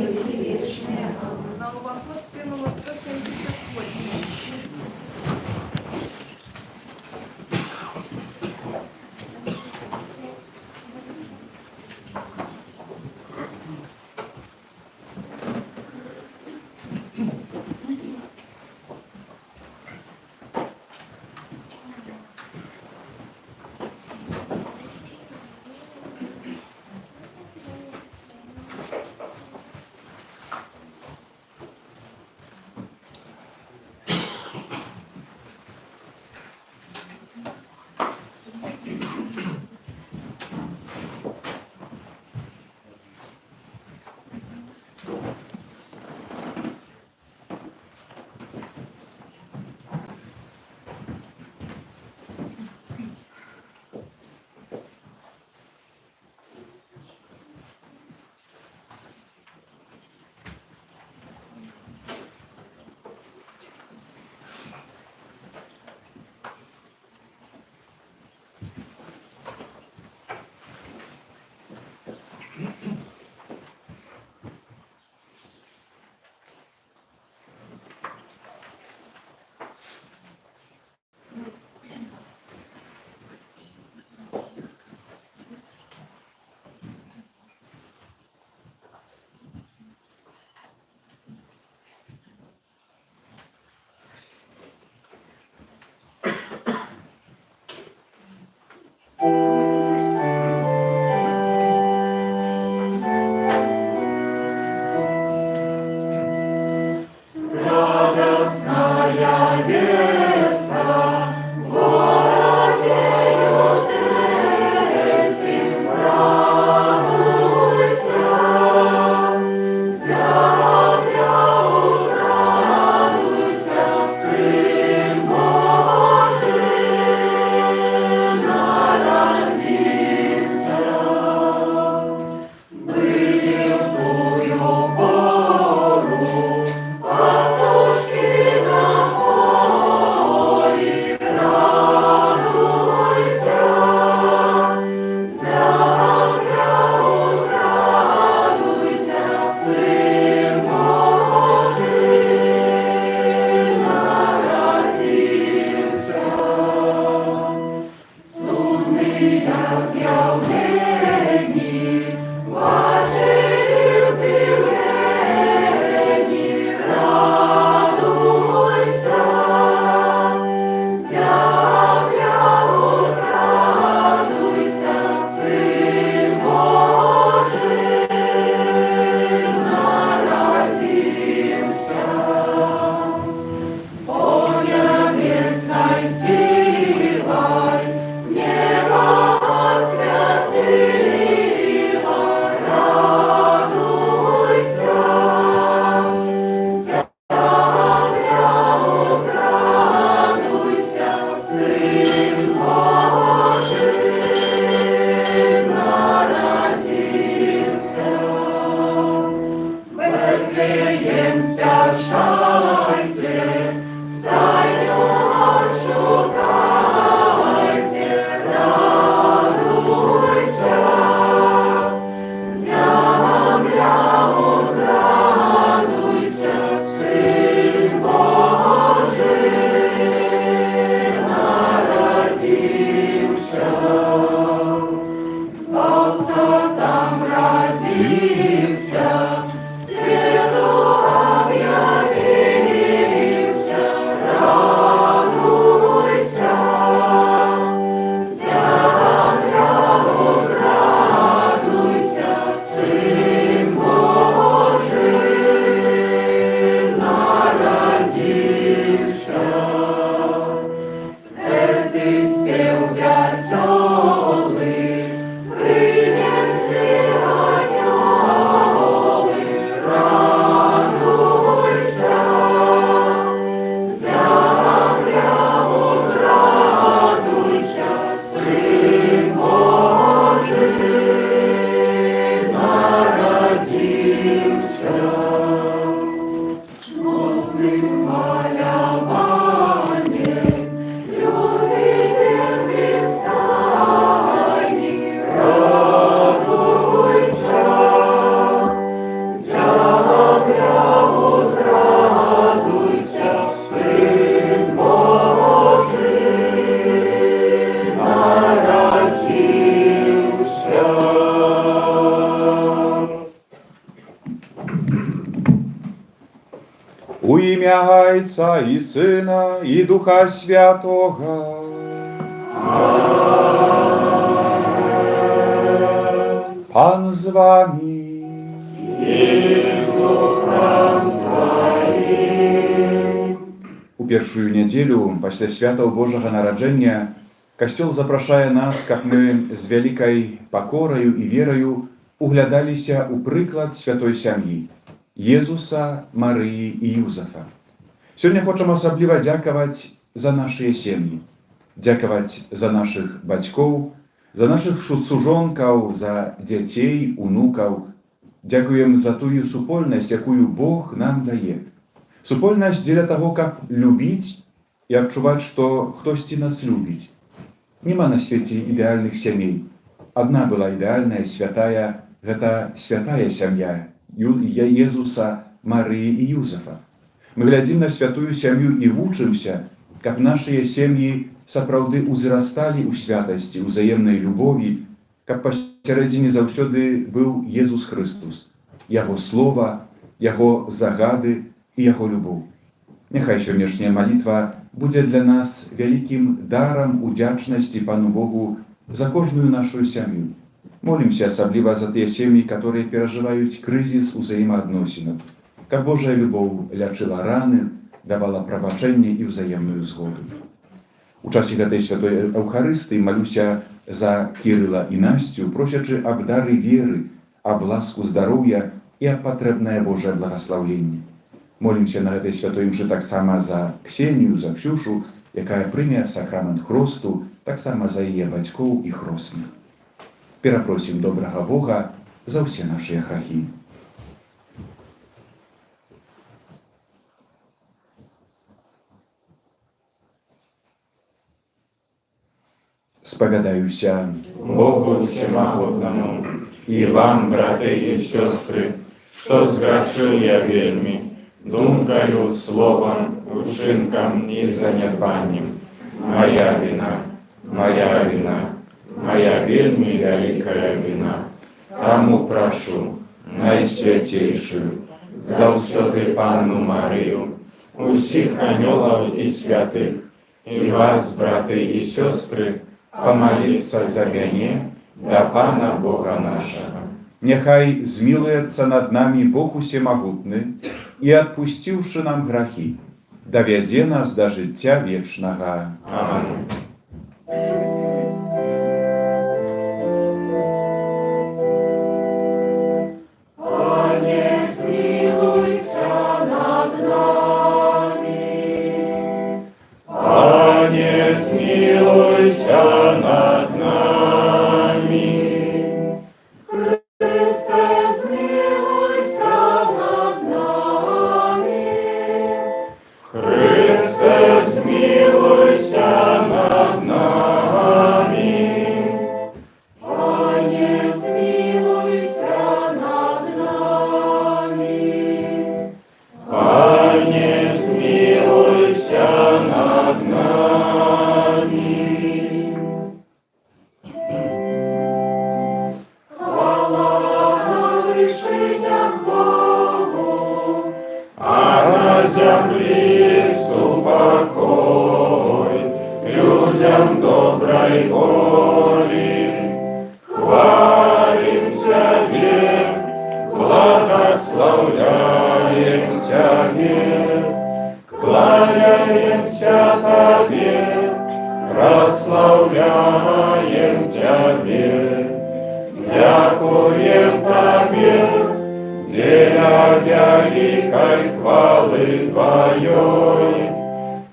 віки вічні. На Новогодстві номер 178. Родився, світу об'явився. У ім'я Отця і Сина, і Духа Святого. Пан з вами. У першую нядзелю пасля святаў Божага нараджэння Касцёл запрашае нас, каб мы з вялікай пакораю і вераю углядаліся ў прыклад святой сям'і Езуса, Марыі і Юзафа. Сёння хочам асабліва дзякаваць за нашыя сем'і, дзякаваць за нашых бацькоў, за нашых сужонкаў, за дзяцей, унукаў. Дзякуем за тую супольнасць, якую Бог нам дае. Супольнасць дзеля таго, каб любіць і адчуваць, што хтосьці нас любіць. Нема на свеце ідэальных сямей. Адна была ідэальная, святая, гэта святая сям'я Езуса, Марыі і Юзафа. Мы глядзім на святую сям'ю і вучымся, каб нашыя сем'і сапраўды ўзрасталі ў святасці, узаемнай любові, каб пасярэдзіне заўсёды быў Езус Хрыстус, Яго слова, Яго загады і Яго любоў. Няхай сённяшняя малітва будзе для нас вялікім дарам удзячнасці Пану Богу за кожную нашу сям'ю. Молімся асабліва за тыя сем'і, которые перажываюць крызіс узаемаадносінаў, каб Божая любоў лячыла раны, давала прабачэнне і ўзаемную згоду. У часе гэтай святой Эўхарыстыі малюся за Кірыла і Насцю, просячы аб дары веры, аб ласку здароўя і аб патрэбнае Божае благаслаўленне. Молімся на гэтай святой імшы таксама за Ксенію, за Ксюшу, якая прыме сакрамент хросту, таксама за яе бацькоў і хросных. Перапросім добрага Бога за ўсе нашыя грахі. Спавядаюся Богу Всемогутному и вам, браты и сестры, что сгрешил я вельми, думкою, словом, учинком и занедбанием. Моя вина, моя вельми великая вина. Тому прошу, найсвятейшую, завсёды Панну Марию, усіх анёлов и святых, и вас, браты и сестры, помолиться за мяне да Пана Бога нашего. Няхай змілуецца над намі Бог усемагутны і, адпусціўшы нам грахі, давядзе нас да жыцця вечнага. Аминь. Змилуйся над нами. Христе, змилуйся над нами. Христе, змилуйся над нами. Пане, змилуйся над нами. Пане, змилуйся над нами. Земли супокой, людям доброй воли. Хвалим Тебе, благословляем Тебе, кланяемся Тебе, прославляем Тебе, дякуем Тебе, деля великой хвалы Твоей.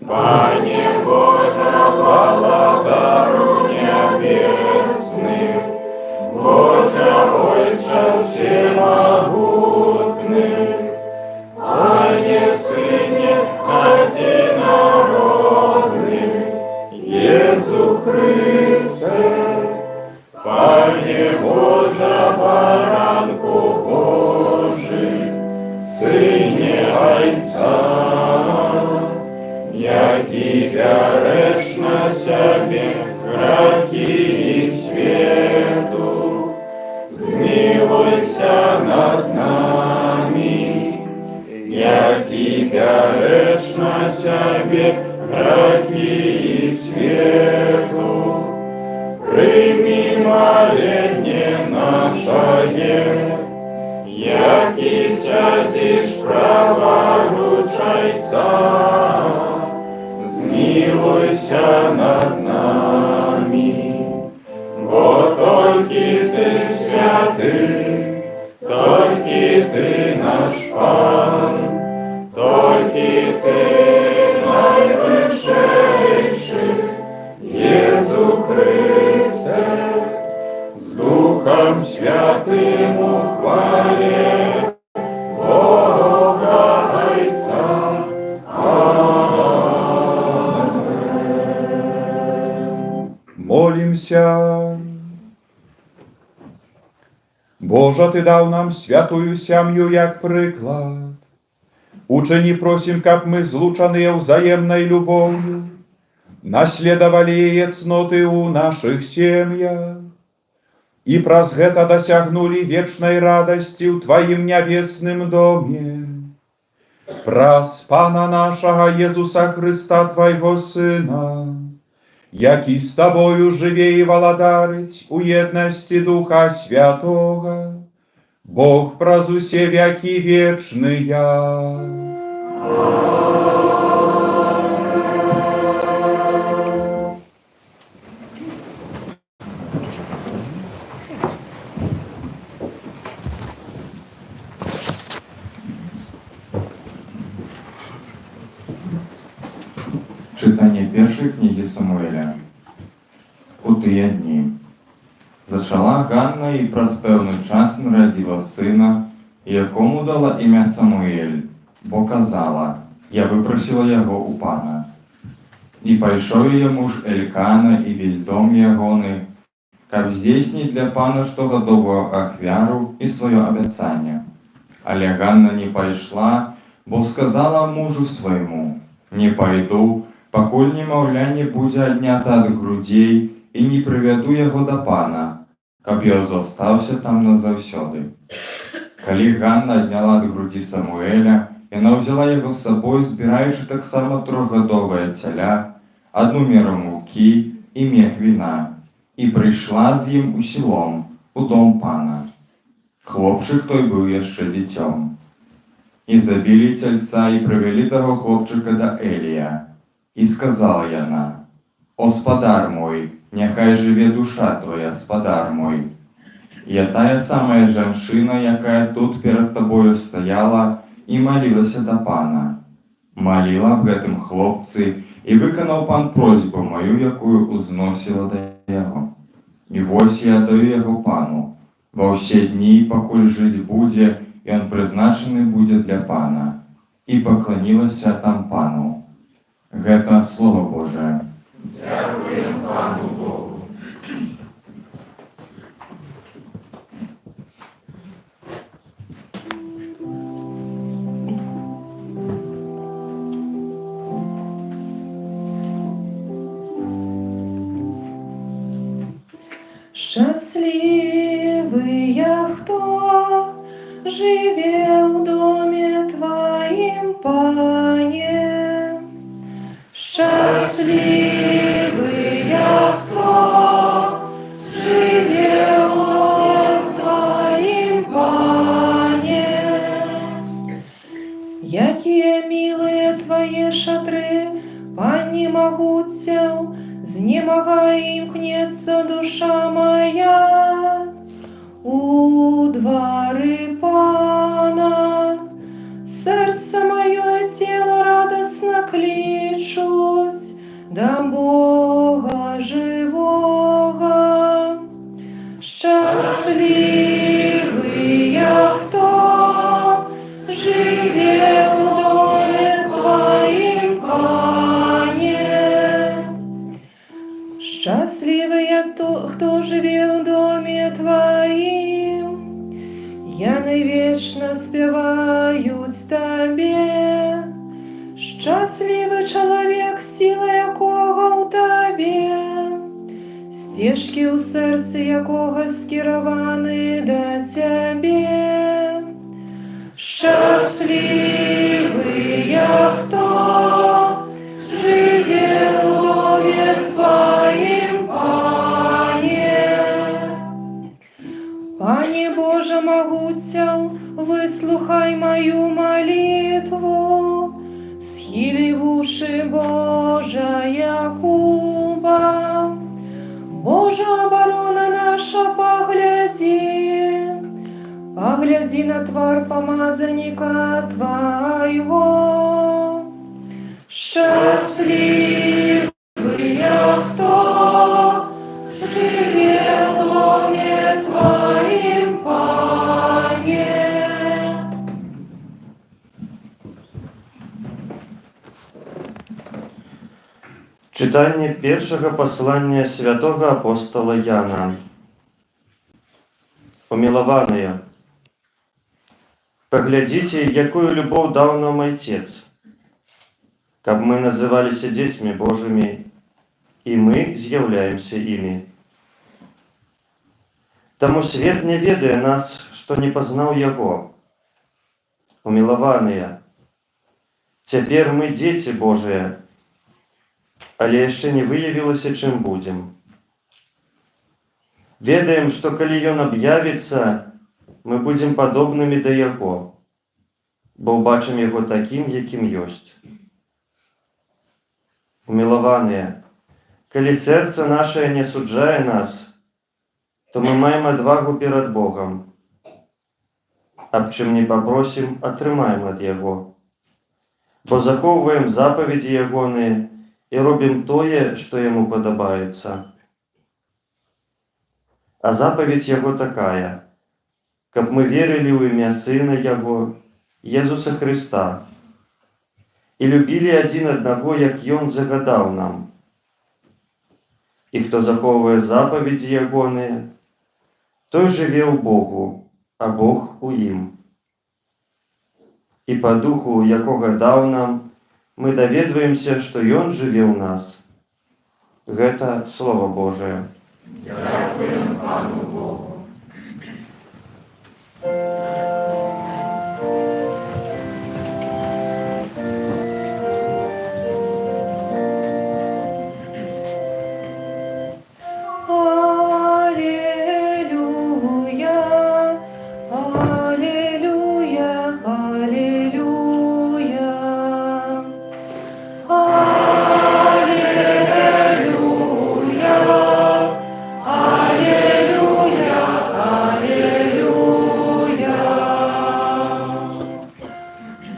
Пане Боже, благодару небесный, Боже, Отче всемогутный, Пане Сыне одинородный, Иисус Христе, Пане Боже, баранку Божий, Сыне Отца, які береш на себе грехи світу, змилуйся над нами, які береш на себе грехи світу, прийми моління наше, які сядеш праворуч Отца, змилуйся над нами, бо тільки Ти святий, тільки Ти наш Пан, тільки Ти найвищий, Єсу Христе, з Духом Святим у хвалі Бога Отця. Молимся. Боже, Ти дав нам святую сям'ю як приклад. Учені просим, каб мы, злучанные взаемной любовью, наследовали яе цноты у наших семьях и праз гэта досягнули вечной радости в Твоим небесным доме. Праз Пана нашего Иисуса Христа, Твоего Сына, які з Тобою живе і владарить у єдності Духа Святого, Бог праз усе веки вечные. Читання першої книги Самуеля. У тыя дні зачала Ганна і праз певний час народила сина, якому дала ім'я Самуель, бо казала: я випросила його у пана. І пайшов її муж Елькана і весь дом ягоны, каб здійснить для пана штогодовую ахвяру і своє обіцяння. Але Ганна не пайшла, бо сказала мужу своєму: не пойду, пакуль немаўля не будзе аднята ад грудзей і не прывяду яго да пана, каб ён застаўся там назаўсёды. Калі Ганна адняла ад грудзі Самуэля, яна ўзяла яго з сабой, збіраючы таксама трохгадовае цяля, одну меру мукі і мех віна, і прыйшла з ім у селом, у дом пана. Хлопчык той быў яшчэ дзіцём. І забілі цельца і прывялі таго хлопчыка да Элія. І сказала яна: «О, спадар мой, няхай жыве душа твоя, спадар мой. Я тая самая жанчына, якая тут перад табою стаяла і малілася да пана. Маліла аб гэтым хлопцы, і выканаў пан просьбу маю, якую узносіла да яго. І вось я даю яго пану. Ва ўсе дні, пакуль жыць будзе, ён прызначаны будзе для пана». І пакланілася там пану. Гэта Слово Божие. Дякуем Пану Богу. Счастливые, кто живе в доме Твоим, Пане. Счастливые, кто живе в доме Твоим, Пане. Якие милые Твои шатры, Пане могутцяў, знемагай імкнецца душа моя у двары пана. Серце моё і тіло радосно кличуть до Бога живого. Счастливые, хто живе в доме Твоим, Пане. Счастливые, кто живе в доме Твоим, яны вечно спевают Тебе. сцежкі ў сэрцы якога скіраваны да цябе. Шчаслівыя, хто жыве ў доме Тваім, Пане. Пане Божа магуцяў, выслухай маю малітву, схілі вушы Божа Якуба. Божа абарона наша, паглядзі на твар памазаніка Твайго. Шчаслівыя, хто жыве ў доме Тваім, Пане. Читання першого послання святого апостола Яна. Помилованные, поглядите, якую любовь дал нам Отец, как мы назывались детьми Божьими, и мы з'являемся ими. Тому свет не ведає нас, что не познал Его. Помилованные, теперь мы дети Божии, але яшчэ не выявілася, чым будзем. Ведаем, што калі Ён аб'явіцца, мы будзем падобнымі да Яго, бо ўбачым Яго такім, якім ёсць. Умілаваныя, калі сэрца нашае не суджае нас, то мы маем адвагу перад Богам. Аб чым не папросім, атрымаем ад Яго. Бо захоўваем запаведзі Ягоныя і робім тое, што Яму падабаецца. А запаведь Яго такая, каб мы верылі ў імя Сына Яго, Езуса Христа, і любілі адзін аднаго, як Ён загадаў нам. І хто захоўвае запаведзі Ягоныя, той жыве ў Богу, а Бог у ім. І па духу, якога даў нам, мы даведваемся, што Ён жыве ў нас. Гэта Слово Божие. Дякуємо Пану Богу.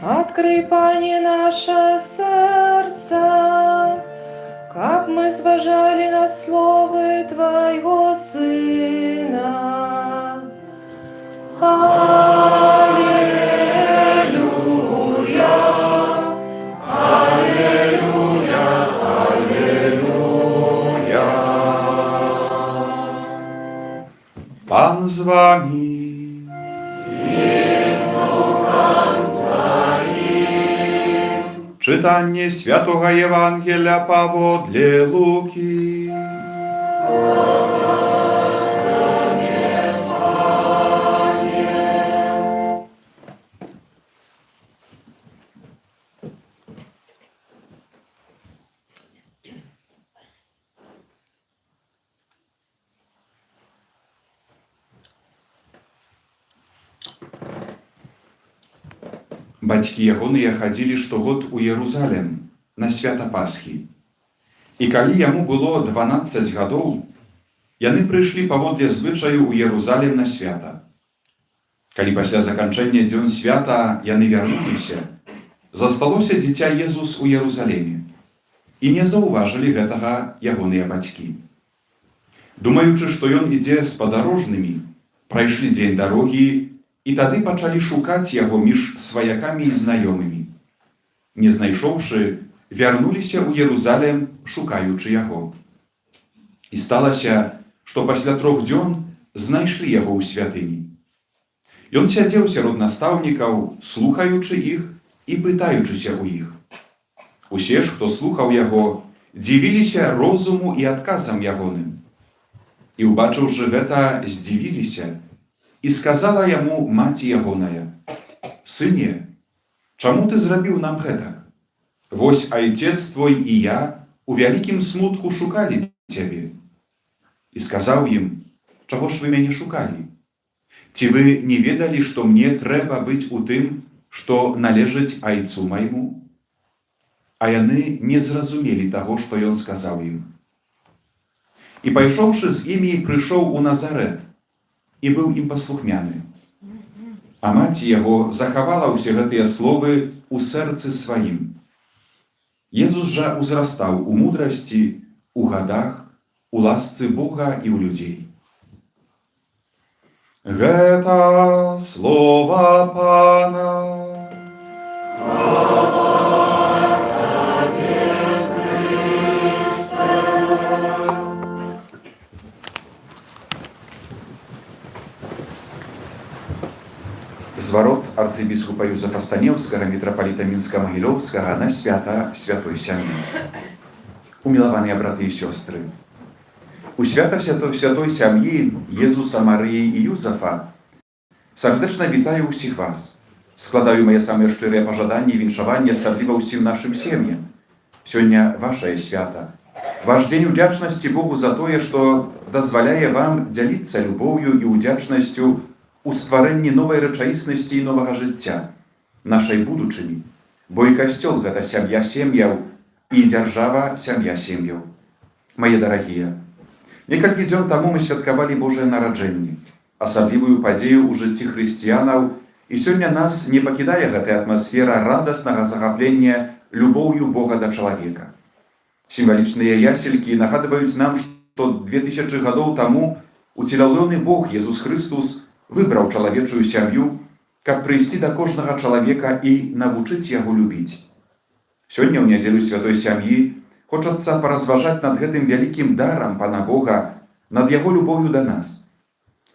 Открый, Пане, наше сердце, как мы зважали на слово Твоего Сына. Аллилуйя, аллилуйя, аллилуйя. Пан з вами. Czytanie Świętego Ewangelia pawodle Luki. Бацькі ягоныя хадзілі штогод у Єрусалем на свята Пасхі. І калі яму было 12 гадоў, яны прыйшлі паводле звычаю ў Єрусалем на свята. Калі пасля заканчэння дзён свята яны вярнуліся, засталося дзіця Езус у Єрусалеме, і не заўважылі гэтага ягоныя бацькі. Думаючы, што ён ідзе з падарожнымі, прайшлі дзень дарогі, і тады пачалі шукаць яго між сваякамі і знаёмымі. Не знайшоўшы, вярнуліся ў Єрусалем, шукаючы яго. І сталася, што пасля 3 дзён знайшлі яго ў святыні. Ён сядзеў сярод настаўнікаў, слухаючы іх і пытаючыся ў іх. Усе ж, хто слухаў яго, дзівіліся розуму і адказам ягоным. І убачыўшы гэта, здзівіліся, і сказала яму маці ягоная: «Сыне, чаму ты зрабіў нам гэтак? Вось айцец твой і я у вялікім смутку шукалі цябе». І сказаў ім: «Чаго ж вы мяне шукалі? Ці вы не ведалі, што мне трэба быць у тым, што належыць айцу майму?» А яны не зразумелі таго, што ён сказаў ім. І пайшоўшы з імі, прыйшоў у Назарэт, і быў ім паслухмяны. А маці яго захавала ўсе гэтыя словы ў сэрцы сваім. Езус жа узрастаў у мудрасці, у гадах, у ласцы Бога і ў людзей. Гэта слова Пана. Зварот арцыбіскупа Юзафа Станеўскага, мітрапаліта Мінска-Магілёўскага на свята святой сям'і. Умілаваныя браты і сёстры, у свята святой сям'і Езуса, Марыі і Юзафа сардэчна вітаю ўсіх вас. Складаю мае самыя шчырыя пажаданні і віншаванні асабліва ўсім нашым сем'ям. Сёння вашае свята. Ваш дзень удзячнасці Богу за тое, што дазваляе вам дзяліцца любоўю і удзячнасцю у стварэнні новай рэчаіснасці і новага жыцця, нашай будучыні, бо і касцёл гэта сям'я сем'яў і дзяржава сям'я сем'яў. Мае дарагія, некалькі дзён таму мы святкавалі Божае нараджэнне, асаблівую падзею ў жыцці хрысціянаў, і сёння нас не пакідае гэтая атмасфера радаснага захаплення любоўю Бога да чалавека. Сімвалічныя яселькі нагадваюць нам, што 2000 гадоў таму уцелаўлены Бог Езус Хрыстус выбраў чалавечую сям'ю, каб прыйсці да кожнага чалавека і навучыць яго любіць. Сёння ў нядзелю святой сям'і хочацца паразважаць над гэтым вялікім дарам Пана Бога, над яго любоўю да нас.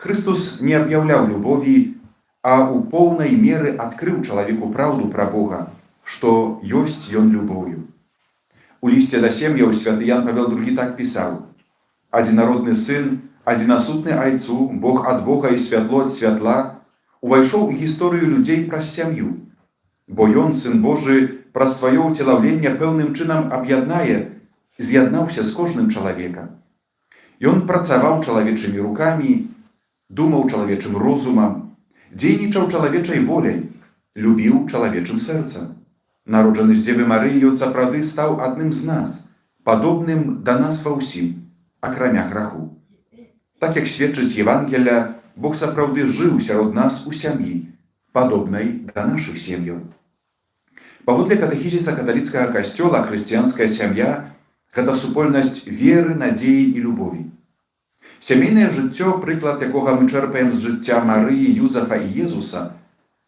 Хрыстус не аб'яўляў любові, а ў поўнай меры адкрыў чалавеку праўду пра Бога, што ёсць ён любоўю. У лісце да сем'яў святы Ян Павел II так пісаў: «Адзінародны сын, адзінасутны айцу, Бог ад Бога і святло ад святла, увайшоў у гісторыю людзей праз сям'ю, бо ён, сын Божы, праз сваё ўцелаўленне пэўным чынам аб'яднае, з'яднаўся з кожным чалавекам. Ён працаваў чалавечымі рукамі, думаў чалавечым розумам, дзейнічаў чалавечай воляй, любіў чалавечым сэрцам. Народжаны з Дзевы Марыі, ён сапраўды стаў адным з нас, падобным да нас ва ўсім, акрамя граху. Так як сведчыць Евангелля, Бог сапраўды жыў сярод нас у сям'і, падобнай да нашых сем'яў. Паводле катэхізіса каталіцкага касцёла, хрысціянская сям'я – гэта супольнасць веры, надзеі і любові. Сямейнае жыццё, прыклад якога мы чэрпаем з жыцця Марыі, Юзафа і Езуса,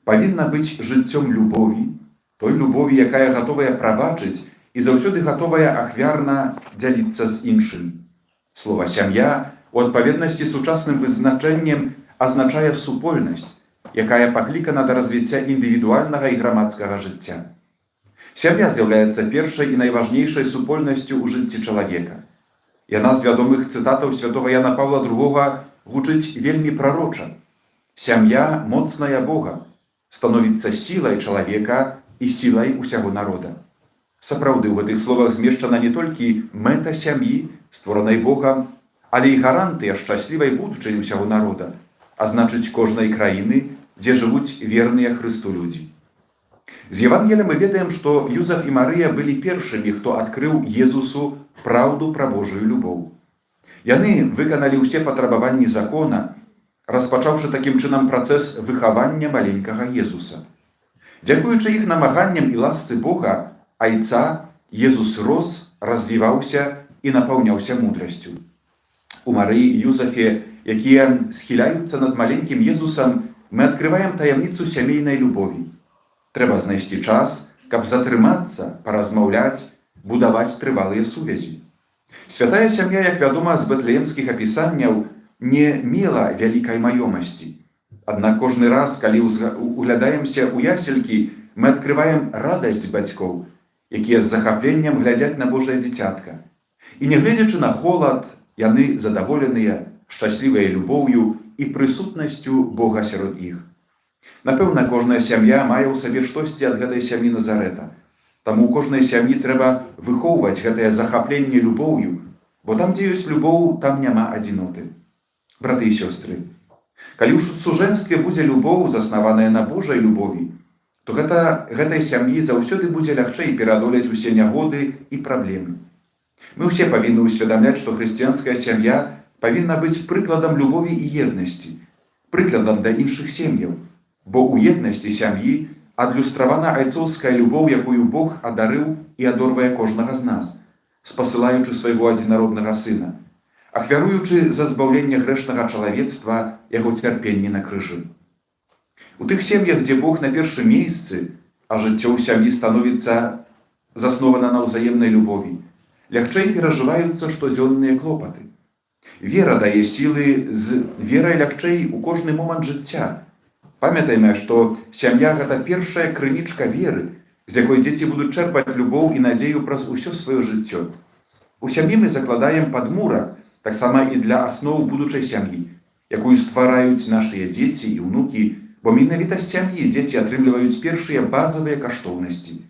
павінна быць жыццём любові, той любові, якая гатовая прабачыць і заўсёды гатовая ахвярна дзяліцца з іншымі. Слова «сям'я» у адпаведнасці з сучасным вызначэннем азначае супольнасць, якая паклікана да развіцця індывідуальнага і грамадскага жыцця. Сям'я з'яўляецца першай і найважнейшай супольнасцю ў жыцці чалавека. Яна з вядомых цытатаў святога Яна Паўла II гучыць вельмі прароча. «Сям'я, моцная Бога, становіцца сілай чалавека і сілай усяго народа». Сапраўды, у гэтых словах змешчана не толькі мэта сям'і, створанай Богам, але і гарантыя шчаслівай будучыні ўсяго народа, а значыць кожнай краіны, дзе жывуць верныя Хрысту людзі. З Евангелия мы ведаем, што Юзаф і Марыя былі першымі, хто адкрыў Езусу праўду пра Божую любоў. Яны выканалі ўсе патрабаванні закона, распачаўшы такім чынам працэс выхавання маленькага Езуса. Дзякуючы іх намаганням і ласцы Бога, айца, Езус рос, развіваўся і напаўняўся мудрасцю. У Марыі і Юзафе, якія схіляюцца над маленькім Езусам, мы адкрываем таямніцу сямейнай любові. Трэба знайсці час, каб затрымацца, паразмаўляць, будаваць трывалыя сувязі. Святая сям'я, як вядома з бэтлеемскіх апісанняў, не мела вялікай маёмасці. Аднак кожны раз, калі углядаемся ў яселькі, мы адкрываем радасць бацькоў, якія з захапленнем глядзяць на Божае дзіцятка. І нягледзячы на холад, яны задаволеныя, шчаслівыя любоўю і прысутнасцю Бога сярод іх. Напэўна, кожная сям'я мае ў сабе штосьці ад гэтай сям'і Назарэта. Таму ў кожнай сям'і трэба выхоўваць гэтае захапленне любоўю, бо там, дзе ёсць любоў, там няма адзіноты. Браты і сёстры, калі ў сужэнстве будзе любоў, заснаваная на Божай любові, то гэтай сям'і заўсёды будзе лягчэй пераадолець усе нягоды і праблемы. Мы ўсе павінны ўсведамляць, што хрысціянская сям'я павінна быць прыкладам любові і еднасці, прыкладам для іншых сем'яў, бо ў еднасці сям'і адлюстравана айцоўская любоў, якую Бог адарыў і адорвае кожнага з нас, спасылаючы свайго адзінароднага сына, ахвяруючы за збаўленне грэшнага чалавецтва яго цярпенне на крыжы. У тых сем'ях, дзе Бог на першым месцы, а жыццё ў сям'і становіцца заснована на ўзаемнай любові, лягчэй перажываюцца штодзённыя клопаты. Вера дае сілы, з верай лягчэй у кожны момант жыцця. Памятайме, што сям'я – гэта першая крынічка веры, з якой дзеці будуць чэрпаць любоў і надзею праз усё сваё жыццё. У сям'і мы закладаем падмурак, таксама і для асноў будучай сям'і, якую ствараюць нашыя дзеці і ўнукі, бо менавіта з сям'і дзеці атрымліваюць першыя базавыя каштоўнасці.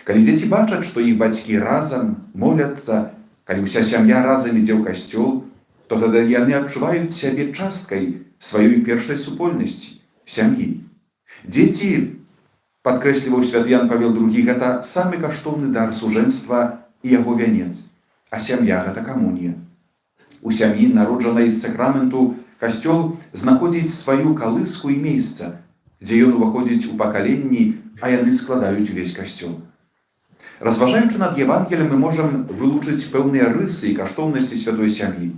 Калі дзеці бачаць, што іх бацькі разам моляцца, калі ўся сям'я разам ідзе ў касцёл, то тады яны адчуваюць сябе часткай сваёй першай супольнасці, сям'і. Дзеці, падкрэсліваў святы Ян Павел II, гэта самы каштоўны дар сужэнства і яго вянец, а сям'я – гэта камунія. У сям'і, народжанай з сакраменту, касцёл знаходзіць сваю калыску і месца, дзе ён уваходзіць у пакаленні, а яны складаюць увесь касцёл. Разважаючы над Евангелем, мы можам вылучыць пэўныя рысы і каштоўнасці святой сям'і: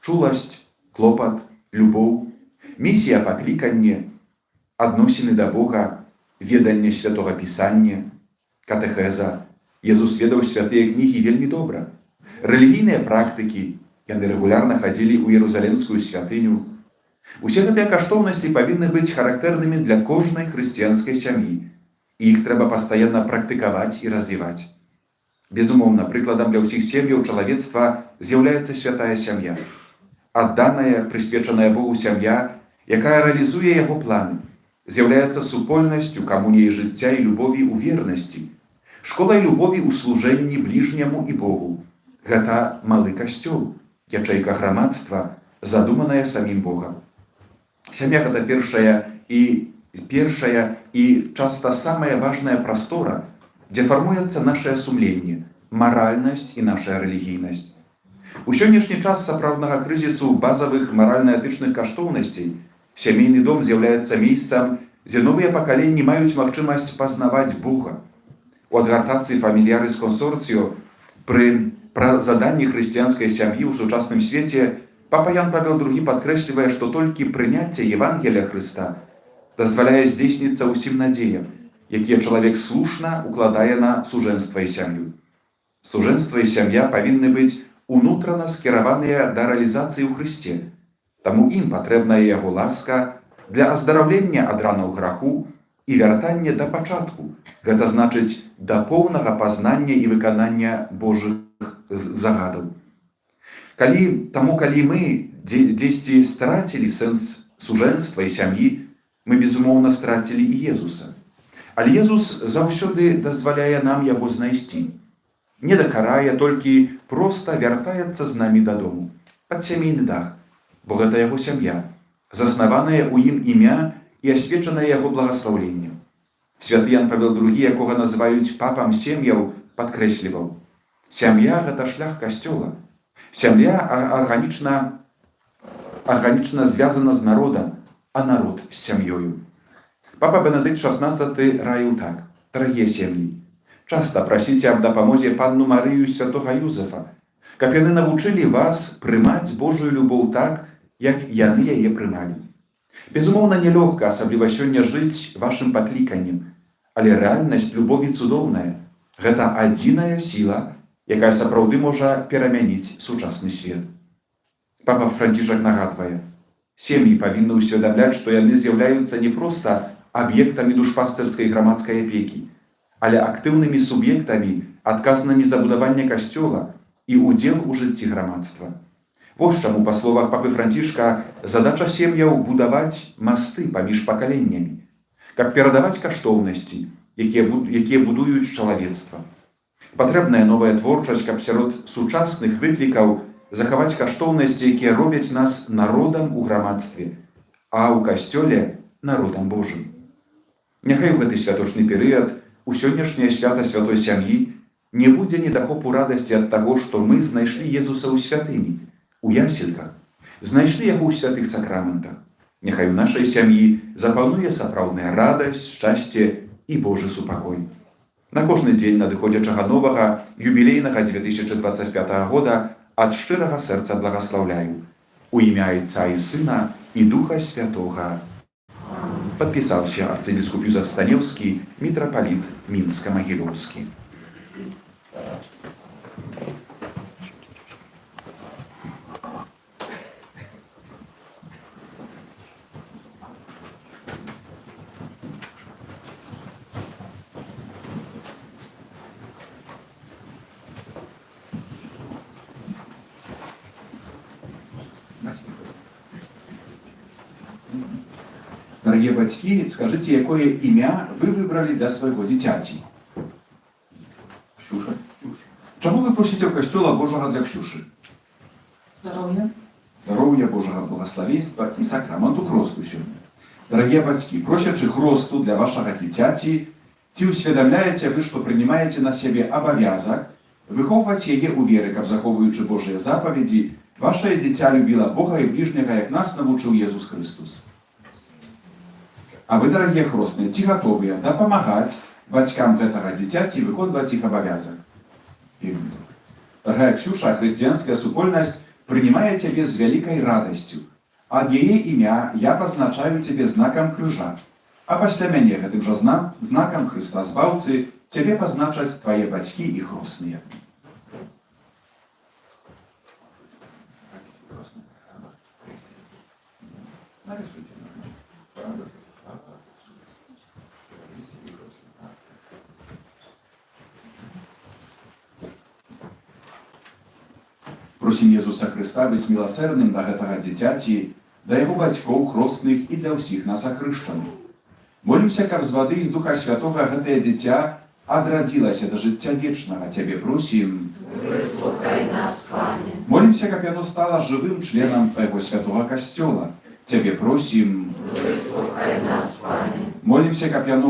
чуласць, клопат, любоў, місія пакліканне, адносіны да Бога, веданне святога Пісання, катэхеза. Езус ведаў святыя кнігі вельмі добра. Рэлігійныя практыкі, яны рэгулярна хадзілі ў Ерусалімскую святыню. Усе гэтыя каштоўнасці павінны быць характэрнымі для кожнай хрысціянскай сям'і, і іх трэба пастаянна практыкаваць і развіваць. Безумоўна, прыкладам для ўсіх сем'яў чалавецтва з'яўляецца святая сям'я. Адданая, прысвечаная Богу сям'я, якая рэалізуе яго планы, з'яўляецца супольнасцю камуніяй жыцця і любові ў вернасці, школай любові ў служэнні бліжняму і Богу. Гэта малы касцёл, ячэйка грамадства, задуманая самім Богам. Сям'я – гэта першая і часта самая важная прастора, дзе фармуецца нашае сумленне, маральнасць і наша рэлігійнасць. У сённяшні час сапраўднага крызісу базавых маральна-этычных каштоўнасцей сямейны дом з'яўляецца месцам, дзе новыя пакаленні маюць магчымасць пазнаваць Бога. У адгартацыі «Фамільярыс консорціо» пра заданні хрысціянскай сям'і ў сучасным свеце папа Ян Павел II падкрэслівае, што толькі прыняцце Евангелія Хрыста дазваляе здзейсніцца ўсім надзеям, якія чалавек слушна укладае на сужэнства і сям'ю. Сужэнства і сям'я павінны быць унутрана скіраваныя да рэалізацыі ў Хрысце, таму ім патрэбная яго ласка для аздараўлення ад ранаў граху і вяртання да пачатку, гэта значыць да поўнага пазнання і выканання Божых загадаў. Калі мы дзесьці страцілі сэнс сужэнства і сям'і, мы, безумоўна, страцілі і Езуса. Але Езус заўсёды дазваляе нам яго знайсці. Не дакарае, толькі проста вяртаецца з намі дадому, пад сямейны дах, бо гэта яго сям'я, заснаванае ў ім імя і асвечанае яго благаслаўленнем. Святы Ян Павел II, якога называюць папам сем'яў, падкрэсліваў: сям'я – гэта шлях касцёла. Сям'я арганічна звязана з народам, а народ з сям'ёю. Папа Бенедыкт XVI раіў так: дарагія сям'і, часта прасіце аб дапамозе панну Марыю і святога Юзефа, каб яны навучылі вас прымаць Божую любоў так, як яны яе прымалі. Безумоўна, нелёгка, асабліва сёння, жыць вашым пакліканнем, але рэальнасць любові цудоўная. Гэта адзіная сіла, якая сапраўды можа перамяніць сучасны свет. Папа Францішак нагадвае: сем'і павінны ўсведамляць, што яны з'яўляюцца не проста аб'ектамі душпастырскай грамадскай апекі, але актыўнымі суб'ектамі, адказнымі за будаванне касцёла і ўдзел у жыцці грамадства. Вось чаму, па словах папы Францішка, задача сем'яў будаваць масты паміж пакаленнямі, каб перадаваць каштоўнасці, якія будуюць чалавецтва. Патрэбная новая творчасць, каб сярод сучасных выклікаў захаваць каштоўнасці, якія робяць нас народам у грамадстве, а ў касцёле народам Божым. Няхай у гэты святочны перыяд, у сённяшняе свята святой сям'і, не будзе недахопу радасці ад таго, што мы знайшлі Езуса ў святыні, у ясельках, знайшлі яго ў святых сакраментах. Няхай у нашай сям'і запануе сапраўдная радасць, шчасце і Божы супакой. На кожны дзень надыходзячага новага юбілейнага 2025 года ад шчырага сэрца благаслаўляю. У імя Отца і Сына і Духа Святога. Падпісаўся арцыбіскуп Юзеф Станеўскі, мітрапаліт Мінска-Магілёўскі. Дорогие батьки, скажите, какое имя вы выбрали для своего дитяти? Ксюша. Чому ви просите в костюла Божого для Ксюши? Здоровья. Здоровья, Божого благословенства и сакраменту хросту сьогодні. Дорогие батьки, просячи хросту для вашего дитяти, ці усведомляете вы, что принимаете на себе обовязок выховывать ее у веры, как заховуючи Божие заповеди, ваше дитя любило Бога и ближнего, как нас научил Иисус Христос. А вы, дорогие хростные, ці готовы допомагать батькам этого дитяти выконывать их обовязок? Дорогая Ксюша, христианская супольность принимает тебя с великой радостью. От ее имя я позначаю тебе знаком крыжа, а после меня этим же знаком Христа Збавцы тебе позначать твои батьки и хростные. Просім Езуса Христа быць міласэрным да гэтага дзіцяці, да яго бацькоў хростных і для ўсіх нас ахрышчаных. Молімся, каб з вады і з Духа Святога гэтае дзіця адрадзілася да жыцця вечнага. Цябе просім, Выслухай нас, Пане. молімся, каб яно стала жывым членам Твайго святога касцёла. Цябе просім, Выслухай нас, Пане. молімся, каб яно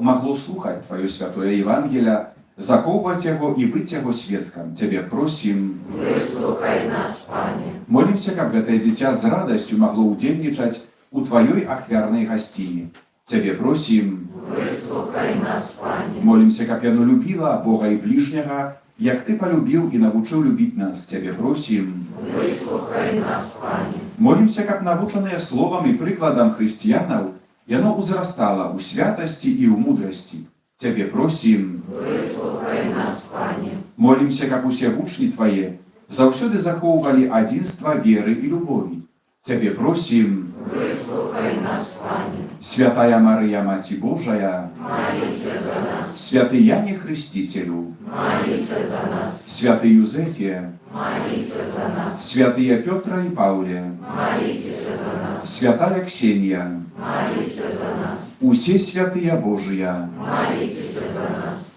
магло слухаць Тваё святое Евангелие, захоўваць яго і быць яго сведкам. Цябе просім, Выслухай нас, Пане. молімся, каб гэтае дзіця з радасцю магло ўдзельнічаць у Тваёй ахвярнай гасціні. Цябе просім, Выслухай нас, Пане. молімся, каб яно любіла Бога і бліжняга, як Ты палюбіў і навучыў любіць нас. Цябе просім, Выслухай нас, Пане. молімся, каб навучаныя словам і прыкладам хрысціянаў яно ўзрастала ў святасці і ў мудрасці. Цябе просім, Выслухай нас, Пане. молімся, каб усе вучні Твае заўсёды захоўвалі адзінства веры і любові. Цябе просім, Выслухай нас, Пане. Святая Марыя, Маці Божая, Молися за нас. святы Яне Хрыстителю, Молися за нас. святы Юзефе, Молися за нас. святые Петра и Пауле, Молитесь за нас. святая Ксения, Молися за нас. усе святые Божия. Молитесь за нас.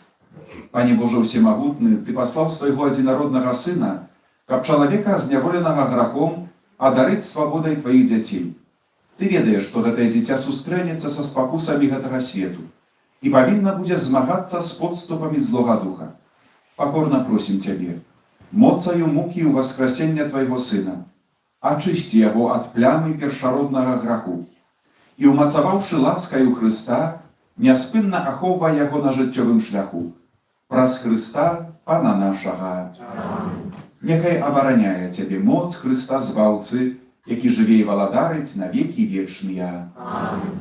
Пане Боже Всемогутны, Ты послал Своего одинородного Сына, как человека, зняволенного грехом, одарить свободой Твоих детей. Ты ведаешь, что это дитя сустрэнется со спокусами этого свету и повинно будет змагаться с подступами злого духа. Покорно просим Тебе, моцаю муки у воскресения Твоего Сына, очисти его от плямы першародного граху и, умацаваўшы ласкаю Христа, няспынна ахоўвай яго на жыццёвым шляху. Праз Христа, Пана нашага. Няхай абараняе Цябе моц Христа Збаўцы, які жыве і валадарыць на векі вечныя. Аминь.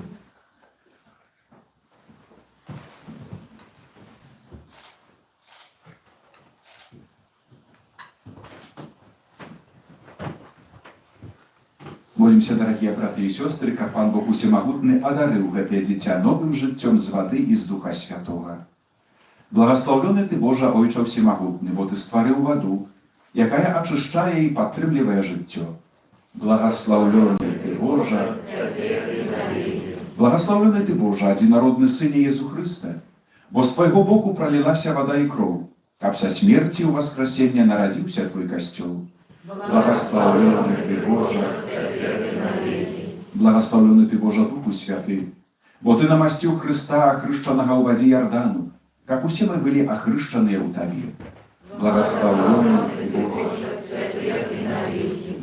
Молимся, дорогие браты и сестры, как Пан Бог Усемагутны одарыў гэтае дзіця новым жыццём з вады і з Духа Святога. Благословленный Ты, Боже, Ойче Всемогутный, бо Ты стварыў ваду, якая ачышчае і падтрымлівае жыццё. Благаслаўлёны ты, Божа, благаслаўлёны ты, Божа, адзінародны Сыне Езу Хрыста, бо з твайго боку пралілася вада і кроў, каб са смерці ў васкрасення нарадзіўся твой касцёл. Благаслаўлёны ты, Божа, благаслаўлёны ты, Божа, Духу Святы, бо ты намасціў Хрыста, ахрышчанага ў вадзе Ярдану, каб усе мы былі ахрышчаныя ў табе. Благаслаўлёны ты, Божа.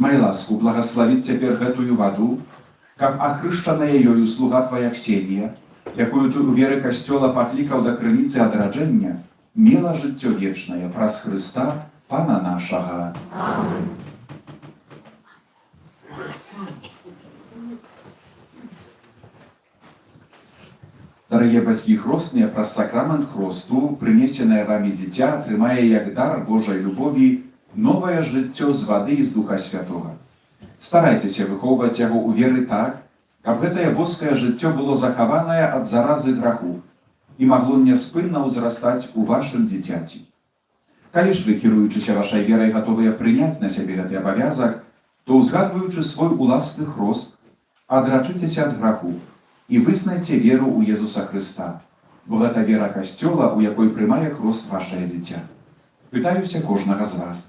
Май ласку благаславіць цяпер гэтую ваду, каб ахрышчаная ёю слуга твая Ксенія, якую ты у веры касцёла паклікаў да крыніцы адраджэння, мела жыццё вечнае праз Хрыста, Пана нашага. Амин. Дарагія бацькі хросныя, праз сакрамент хросту, прынесенае вамі дзіця, атрымае як дар Божай любові новае жыццё з вады і з Духа Святога. Старайцеся выхоўваць яго ў веры так, каб гэтае боскае жыццё было захаванае ад заразы граху і магло няспынна ўзрастаць у вашым дзіцяці. Калі ж вы, кіруючыся вашай верай, гатовыя прыняць на сябе гэты абавязак, то, узгадваючы свой уласны хрост, адрачыцеся ад граху і вызнайце веру ў Езуса Хрыста, бо гэта вера касцёла, у якой прымае хрост вашае дзіця. Пытаюся кожнага з вас.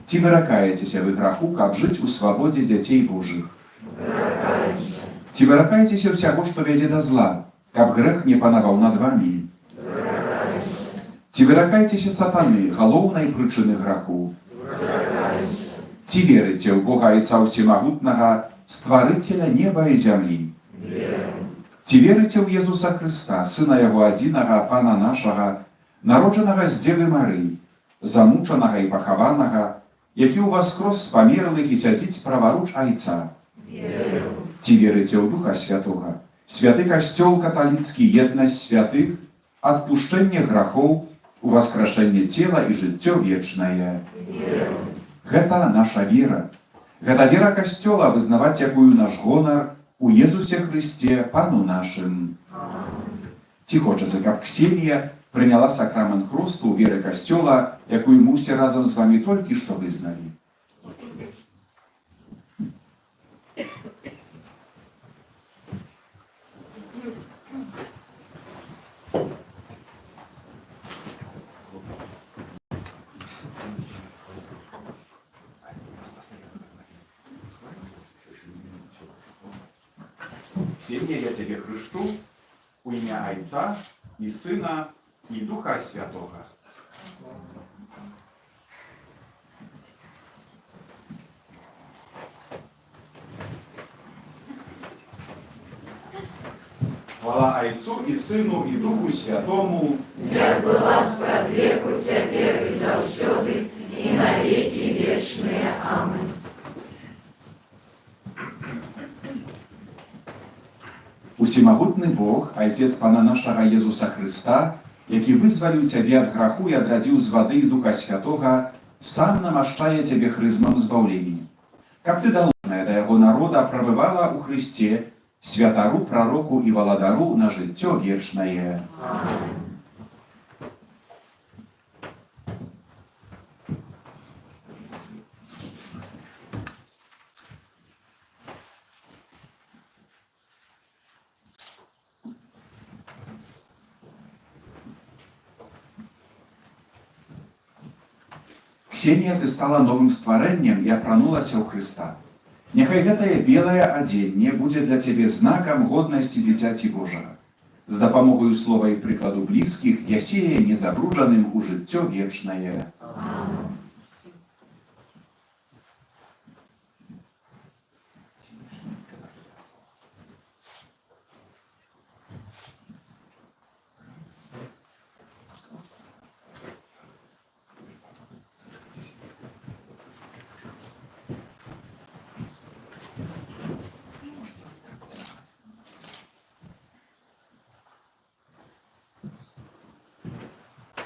Ці выракаецеся вы граху, каб жыць у свабодзе дзяцей Божых? Выракаемся. Ці выракаецеся ўсяго, што вядзе да зла, каб грэх не панаваў над вамі? Выракаемся. Ці выракаецеся сатаны, галоўнай прычыны граху? Выракаемся. Ці верыце ў Бога Айца Ўсемагутнага, стварыцеля неба і зямлі? Веруем. Ці верыце ў Езуса Хрыста, Сына Яго адзінага, Пана нашага, народжанага з Дзевы Марыі, замучанага і пахаванага, які ўваскрос з памерлых і сядзіць праваруч Айца? Веруем. Ці верыце ў Духа Святога, святы касцёл каталіцкі, еднасць святых, адпушчэнне грахоў, уваскрашэнне цела і жыццё вечнае? Веруем. Гэта наша вера. Гэта вера касцёла, вызнаваць якую наш гонар у Езусе Хрысце, Пану нашым. Ці хочаце, каб Ксенія прыняла сакрамент хросту ў веры касцёла, якую мы ўсе разам з вамі толькі што вызналі? Ксенія, я цябе хрышчу у імя Айца і Сына і Духа Святога. Хвала Айцу і Сыну і Духу Святому, Як была спрадвеку цяпер і заўсёды, і на векі вечныя. Амин. Усемагутны Бог, Айцец Пана нашага Езуса Хрыста, які вызваліў цябе ад граху і адрадзіў з вады і Духа Святога, сам намашчае цябе хрызмам збаўлення, каб ты даложная да яго народа прабывала ў Хрысце, святару, прароку і валадару на жыццё вечнае. Амин. Ксенія, ты стала новым стварэннем і апранулася ў Хрыста. Няхай гэтае белае адзенне будзе для цябе знакам годнасці дзіцяці Божага. З дапамогаю слова і прыкладу блізкіх ясее незабруджаным у жыццё вечнае. Амин.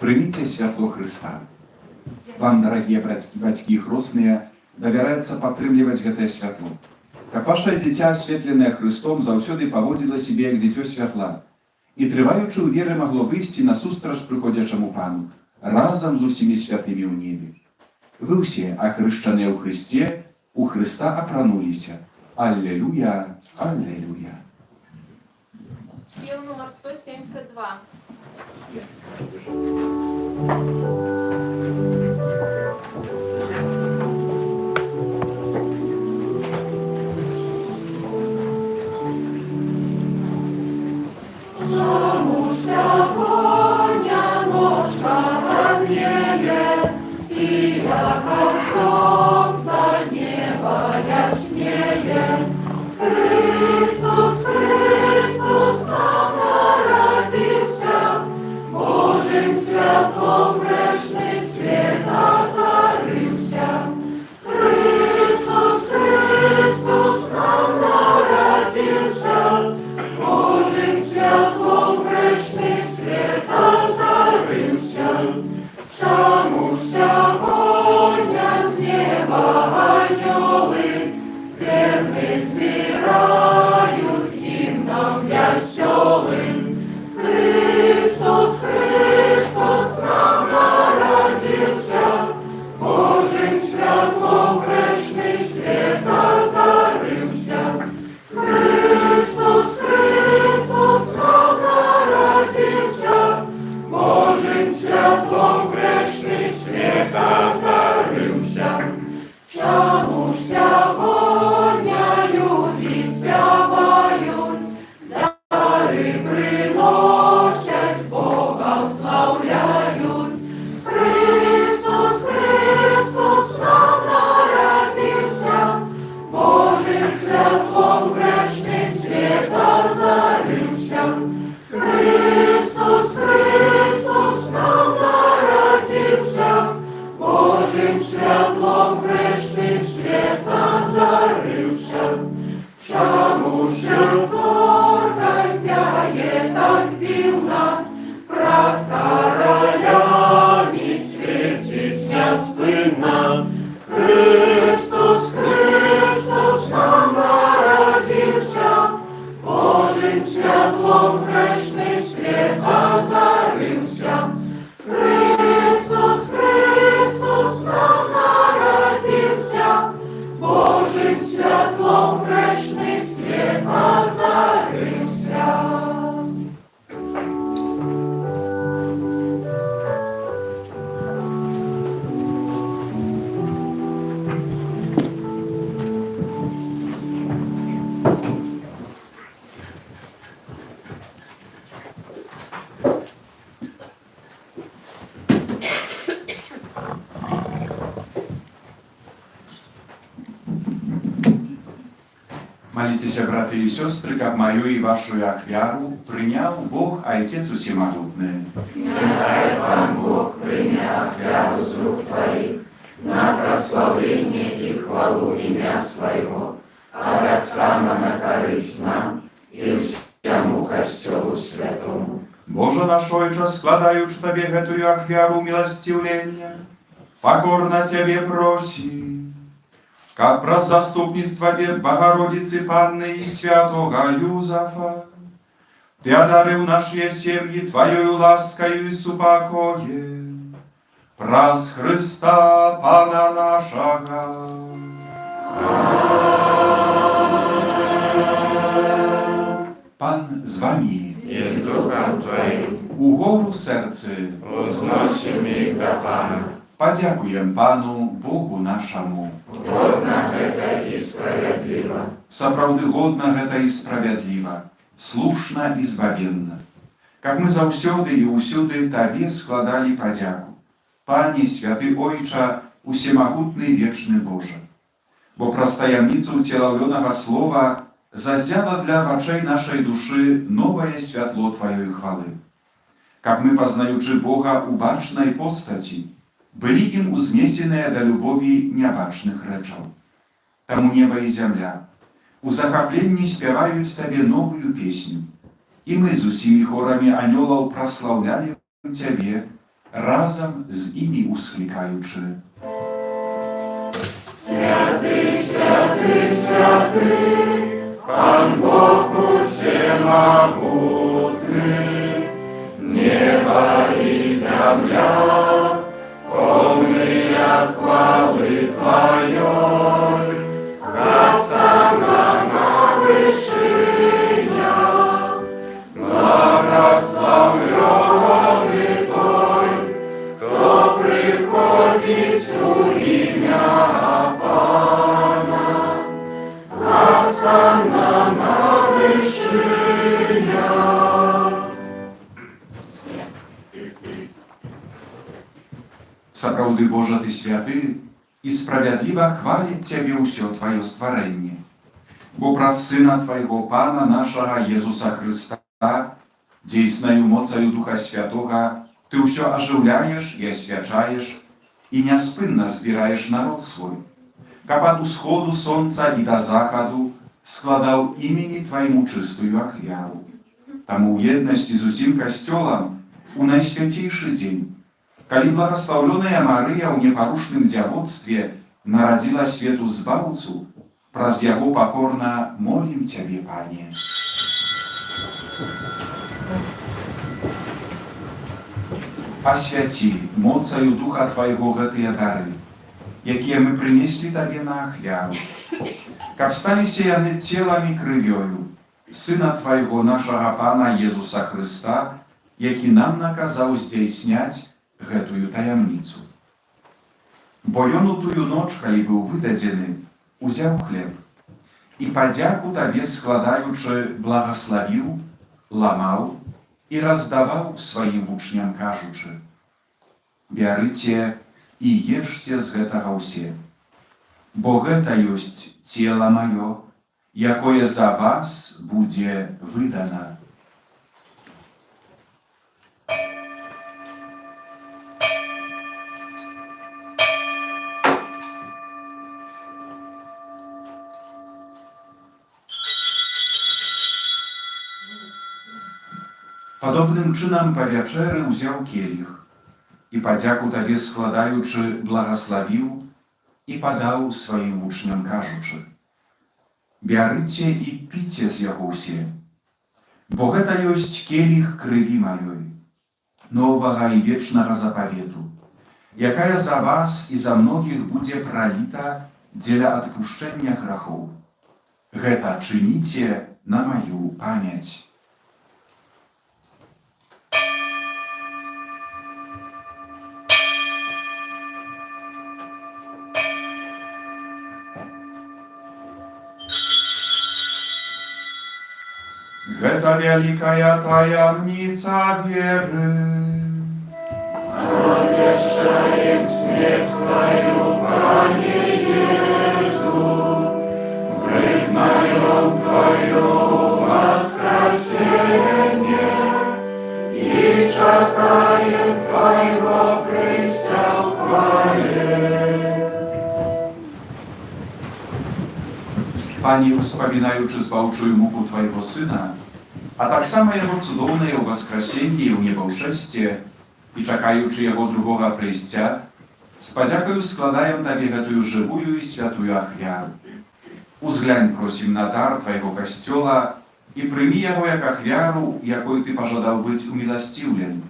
Прыміце святло Хрыста. Вам, дарагія бацькі хросныя, давяраецца падтрымліваць гэтае святло. Каб вашае дзіця, асветленае Хрыстом, заўсёды паводзіла сябе як дзіцё святла і, трываючы ў веры, магло выйсці насустрач прыходзячаму Пану, разам з усімі святымі ў небе. Вы все, охрещенные у Христе, у Христа опранулися. Аллилуйя, аллилуйя. Спів номер 172. Молитесь, браты и сестры, как мою и вашу ахвяру принял Бог, Отец Всемогутный. Нехай Пан Бог прийме ахвяру з рук Твоих на прославление и хвалу имя Своего, а так само на корысть нам и всему Костелу Святому. Боже наш Ойче, складаючи Тебе гэтую ахвяру милостивления, покорно Тебе просим, как про заступництво Богородицы Панны и святого Юзафа, Ты одарил наши семьи Твоею ласкою и супокоем, праз Христа Пана нашего. Пан з вами, И с Духом Твоим у гору серце, узносим их до Пана. подякуем Пану Богу нашему. Годно это и справедливо. Сапраўды годна гэта і справядліва, слушна і збавенна. Каб мы заўсёды і ўсюды Табе складалі падзяку. Пане, святы Ойча, усемагутны вечны Божа. Бо праз таямніцу ўцелаўлёнага слова заззяла для вачэй нашай душы новае святло Тваёй хвалы. Каб мы, пазнаючы Бога ў бачнай постаці, былі ім узнесеныя да любові нябачных рэчаў. Таму неба і зямля у захапленні спяваюць Табе новую песню. І мы з усімі хорамі анёлаў праслаўляем Цябе, разам з імі усклікаючы. Святый, святый, святый, Пан Бог всемогутный, небо и земля, полные хвалы. Сапраўды, Божа, Ты святы, і справядліва хваліць Цябе ўсё Тваё стварэнне. Бо праз Сына Твайго, Пана нашага Езуса Христа, дзейснаю моцаю Духа Святога, Ты ўсё ажыўляеш і асвячаеш, і няспынна збіраеш народ свой, каб ад усходу сонца і да захаду складаў імені Твайму чыстую ахвяру. Таму ў еднасці з усім касцёлам у найсвяцейшы дзень, калі благаслаўлёная Марыя ў непарушным дзявоцтве нарадзіла свету збаўцу, праз яго пакорна молім Цябе, Пане. Асвяці моцаю Духа Твайго гэтыя дары, якія мы прынеслі Табе на ахвяру, каб сталіся яны целам і крывёю Сына Твайго, нашага Пана Езуса Христа, які нам наказаў здзейсняць гэтую таямніцу. Бо ён у тую ноч, калі быў выдадзены, узяў хлеб і падзяку Табе складаючы благаславіў, ламаў і раздаваў сваім вучням, кажучы: «Бярыце і ешце з гэтага ўсе, бо гэта ёсць цела маё, якое за вас будзе выдана». Падобным чынам па вячэры ўзяў келіх і падзяку Табе складаючы благаславіў і падаў сваім вучням, кажучы: «Бярыце і піце з яго ўсе, бо гэта ёсць келіх крыві маёй, новага і вечнага запавету, якая за вас і за многіх будзе праліта дзеля адпушчэння грахоў. Гэта чыніце на маю памяць». Гэта вялікая таямніца веры. Обещаем смерть Твою, Пане Иису, признаем Твое воскресение и чакаем Твоего Христа в хвале. Пане, успамінаючы збаўчую муку Твайго Сына, а таксама Яго цудоўнае ўваскрасенне і ў небаўшэсце, і чакаючы Яго другога прыйсця, з падзякаю складаем Табе гэтую жывую і святую ахвяру. Узглянь, просім, на дар Твайго касцёла і прымі яго як ахвяру, якой Ты пажадаў быць уміласціўлены.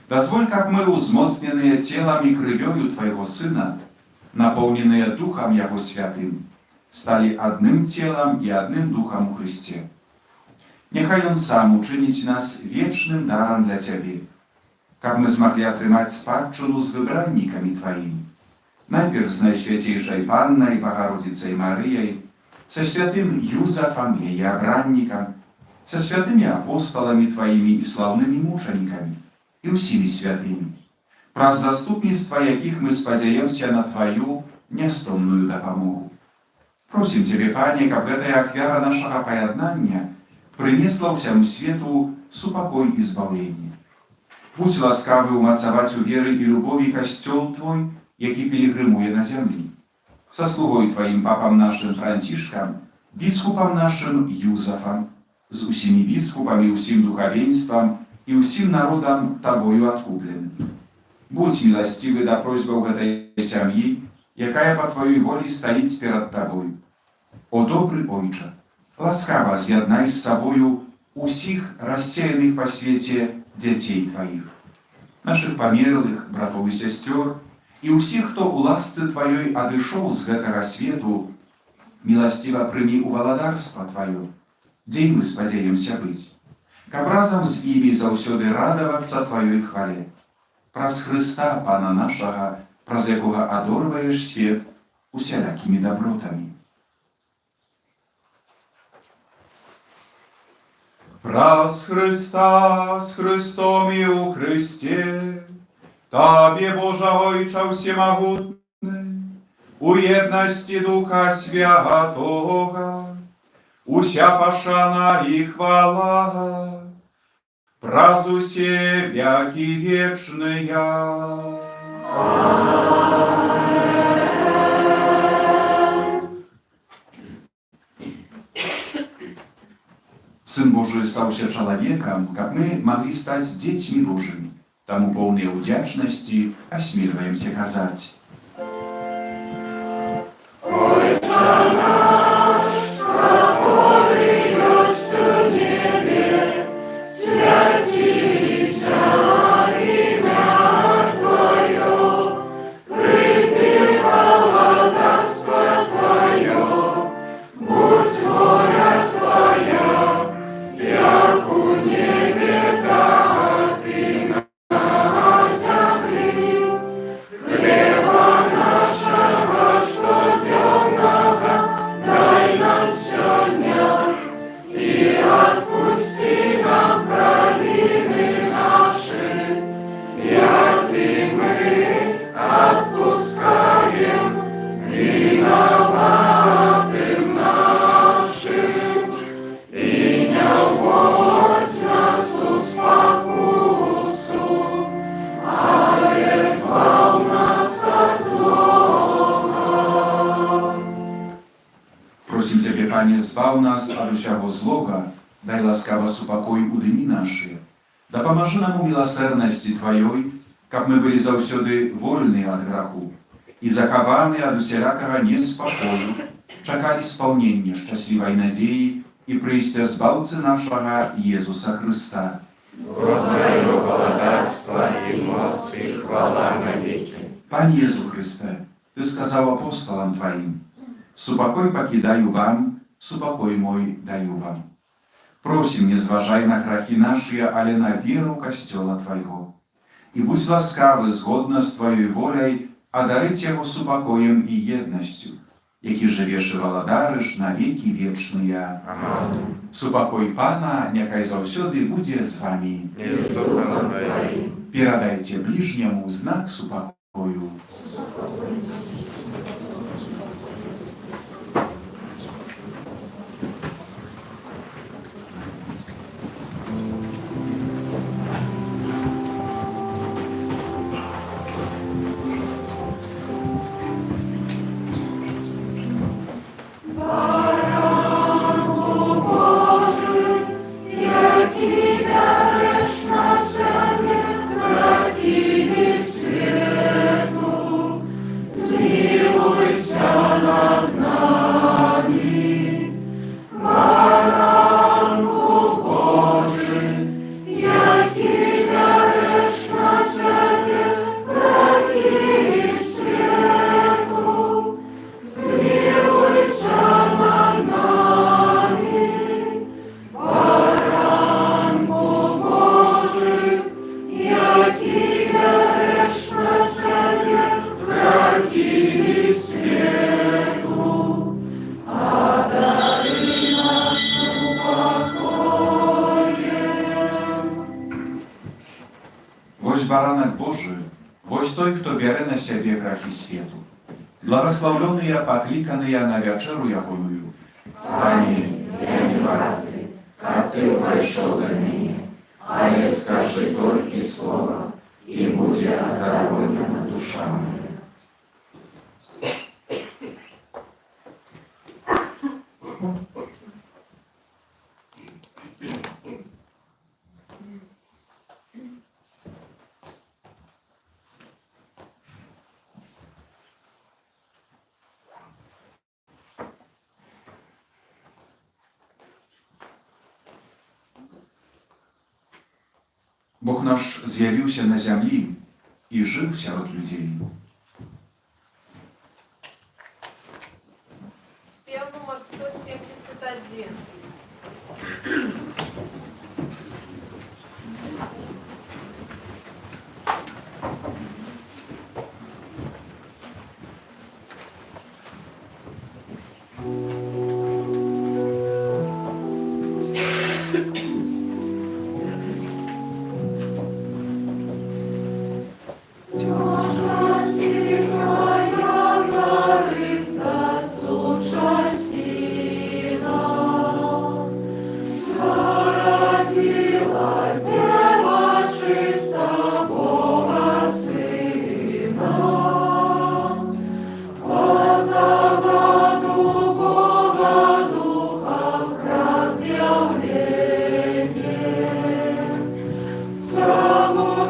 Дазволь, каб мы, узмоцненыя целам і крывёю Твайго Сына, напоўненыя Духам Яго святым, сталі адным целам і адным Духам у Христе. Няхай Ён сам учыніць нас вечным дарам для Цябе, каб мы змаглі атрымаць спадчыну з выбраннікамі Тваімі, найперш з Найсвяцейшай Паннай Багародзіцай Марыяй, са святым Юзафам, яе абраннікам, са святымі апосталамі Тваімі і слаўнымі мучанікамі, і ўсімі святымі, праз заступніцтва якіх мы спадзяемся на Тваю нястомную дапамогу. Просім Цябе, Пане, каб гэтая ахвяра нашага паяднання прынесла ўсяму свету супакой і збаўленне. Будзь ласкавы ўмацаваць у веры і любові касцёл Твой, які пілігрымуе на зямлі. Са слугой Тваім папам нашым Францішкам, біскупам нашым Юзафам, з усімі біскупамі, усім духавенствам і усім народам Табою адкупленым. Будь міласцівы да просьбаў гэтай сям'і, якая па Тваёй волі стаіць перад Табою. О добры Ойча, ласкава з'яднай з сабою усіх рассеяных па свеце дзяцей Тваіх, нашых памерлых братоў і сясцёр, і ўсіх, хто ў ласцы Тваёй адышоў з гэтага свету, міласціва прымі ў валадарства Тваё, дзе мы спадзяемся быць, каб разам з імі заўсёды радавацца Тваёй хвале. Праз Хрыста, Пана нашага, праз якога адорваеш свет усялякімі дабротамі. Праз Христа, з Христом і у Христе, Tobie, Boże Ojcze Всемогутny, у jedności Ducha Świętego, usia paszana i chwała, празусе веки вечные. Сын Божий стал się человеком, как мы могли стать детьми Божьими. Тому полной удячности осмеливаемся казать. Просим Тебе, Panie, zbaw nas od всякого злого, дай ласкаво супокой у дни наши. Да поможи нам у милосердности Твоей, как мы были заўсёды вольны от граху, и захованы от усялякого неспокою, чакали исполнения счастливой надеи и прийстя Збавцы нашего Иисуса Христа. Твое благодатство и моц и хвала навеки. Пане Иисус Христе, Ты сказал апостолам Твоим: «Супокой покидаю вам, супокой мой даю вам». Просим, не зважай на грахи наши, але на веру Костела Твоего. И будь ласкавы, згодно с Твоей волей, одарить его супокоем и едностью, які живеш и валадарыш на веки вечные. Аминь. Супокой Пана, няхай заўсёды будзе з вами. И с духом Твоим. Перадайте ближнему знак супокою. Woś baranek Boży, woś той, kto bierze na siebie grachy światu. Благословленный я, покликанный я на вечеру Ягоную. Пане, я не варты, как Ты вошел до меня, а не скажи только слово, и будет оздоровлена душа моя. Бог наш з'явився на землі і жив серед людей. Спев номер 171. Всему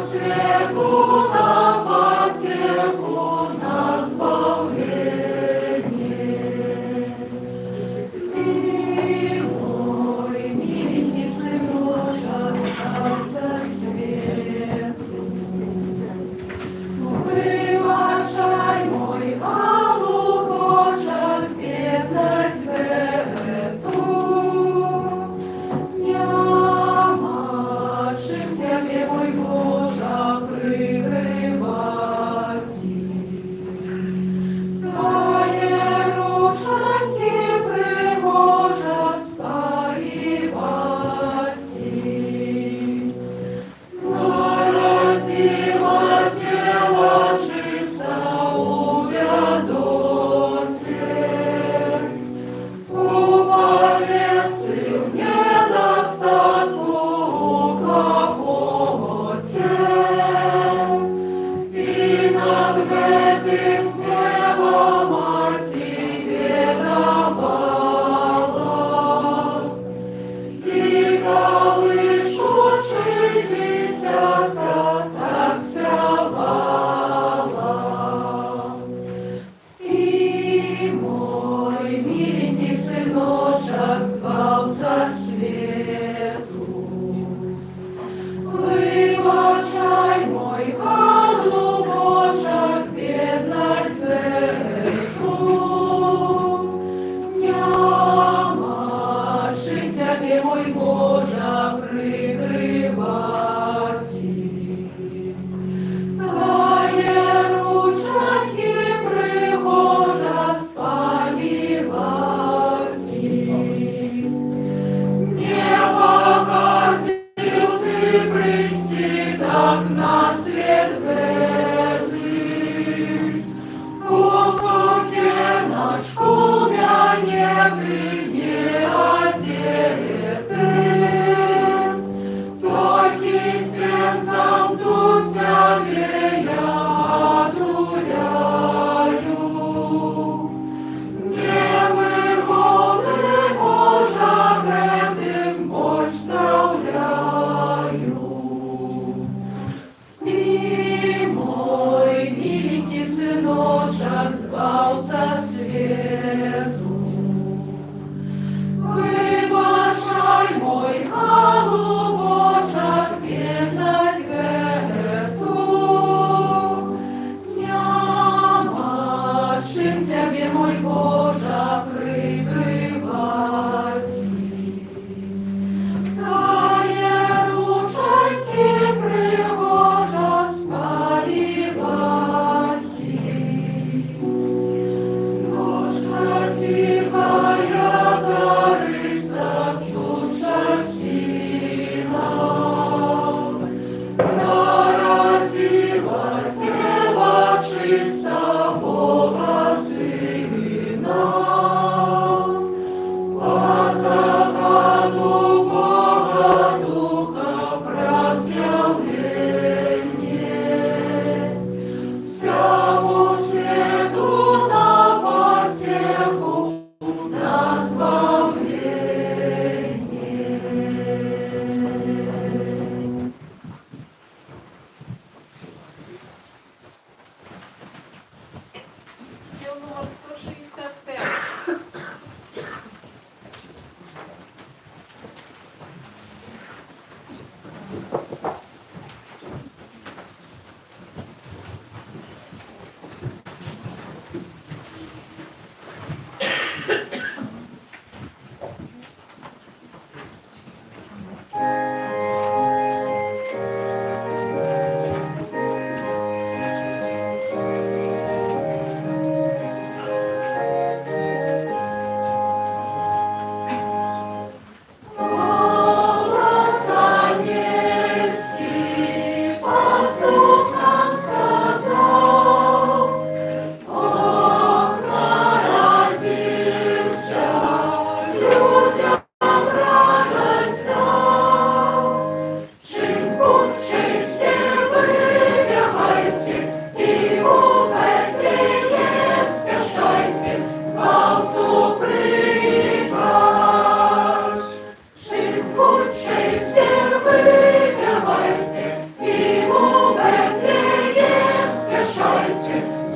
свету на воде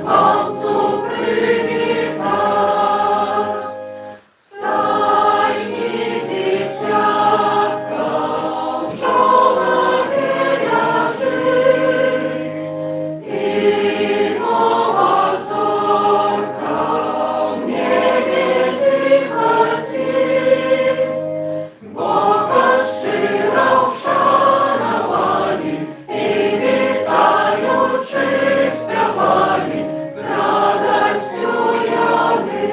Солнцу привітать. Стайні дитятка в жолобі ляжить, і нова зорка в небі зіготить. Бога щиро вшановані і вітаючи співані з радостю яви.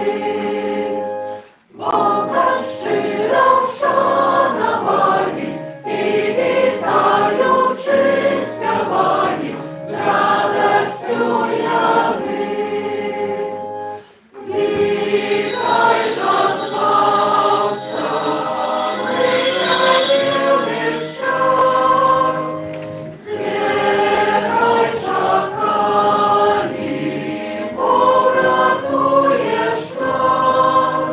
Бога щиро вшановані і вітаючи співані з радостю яви. Вітай нас, Богця, весь час, збирай чакані, порадуєш нас.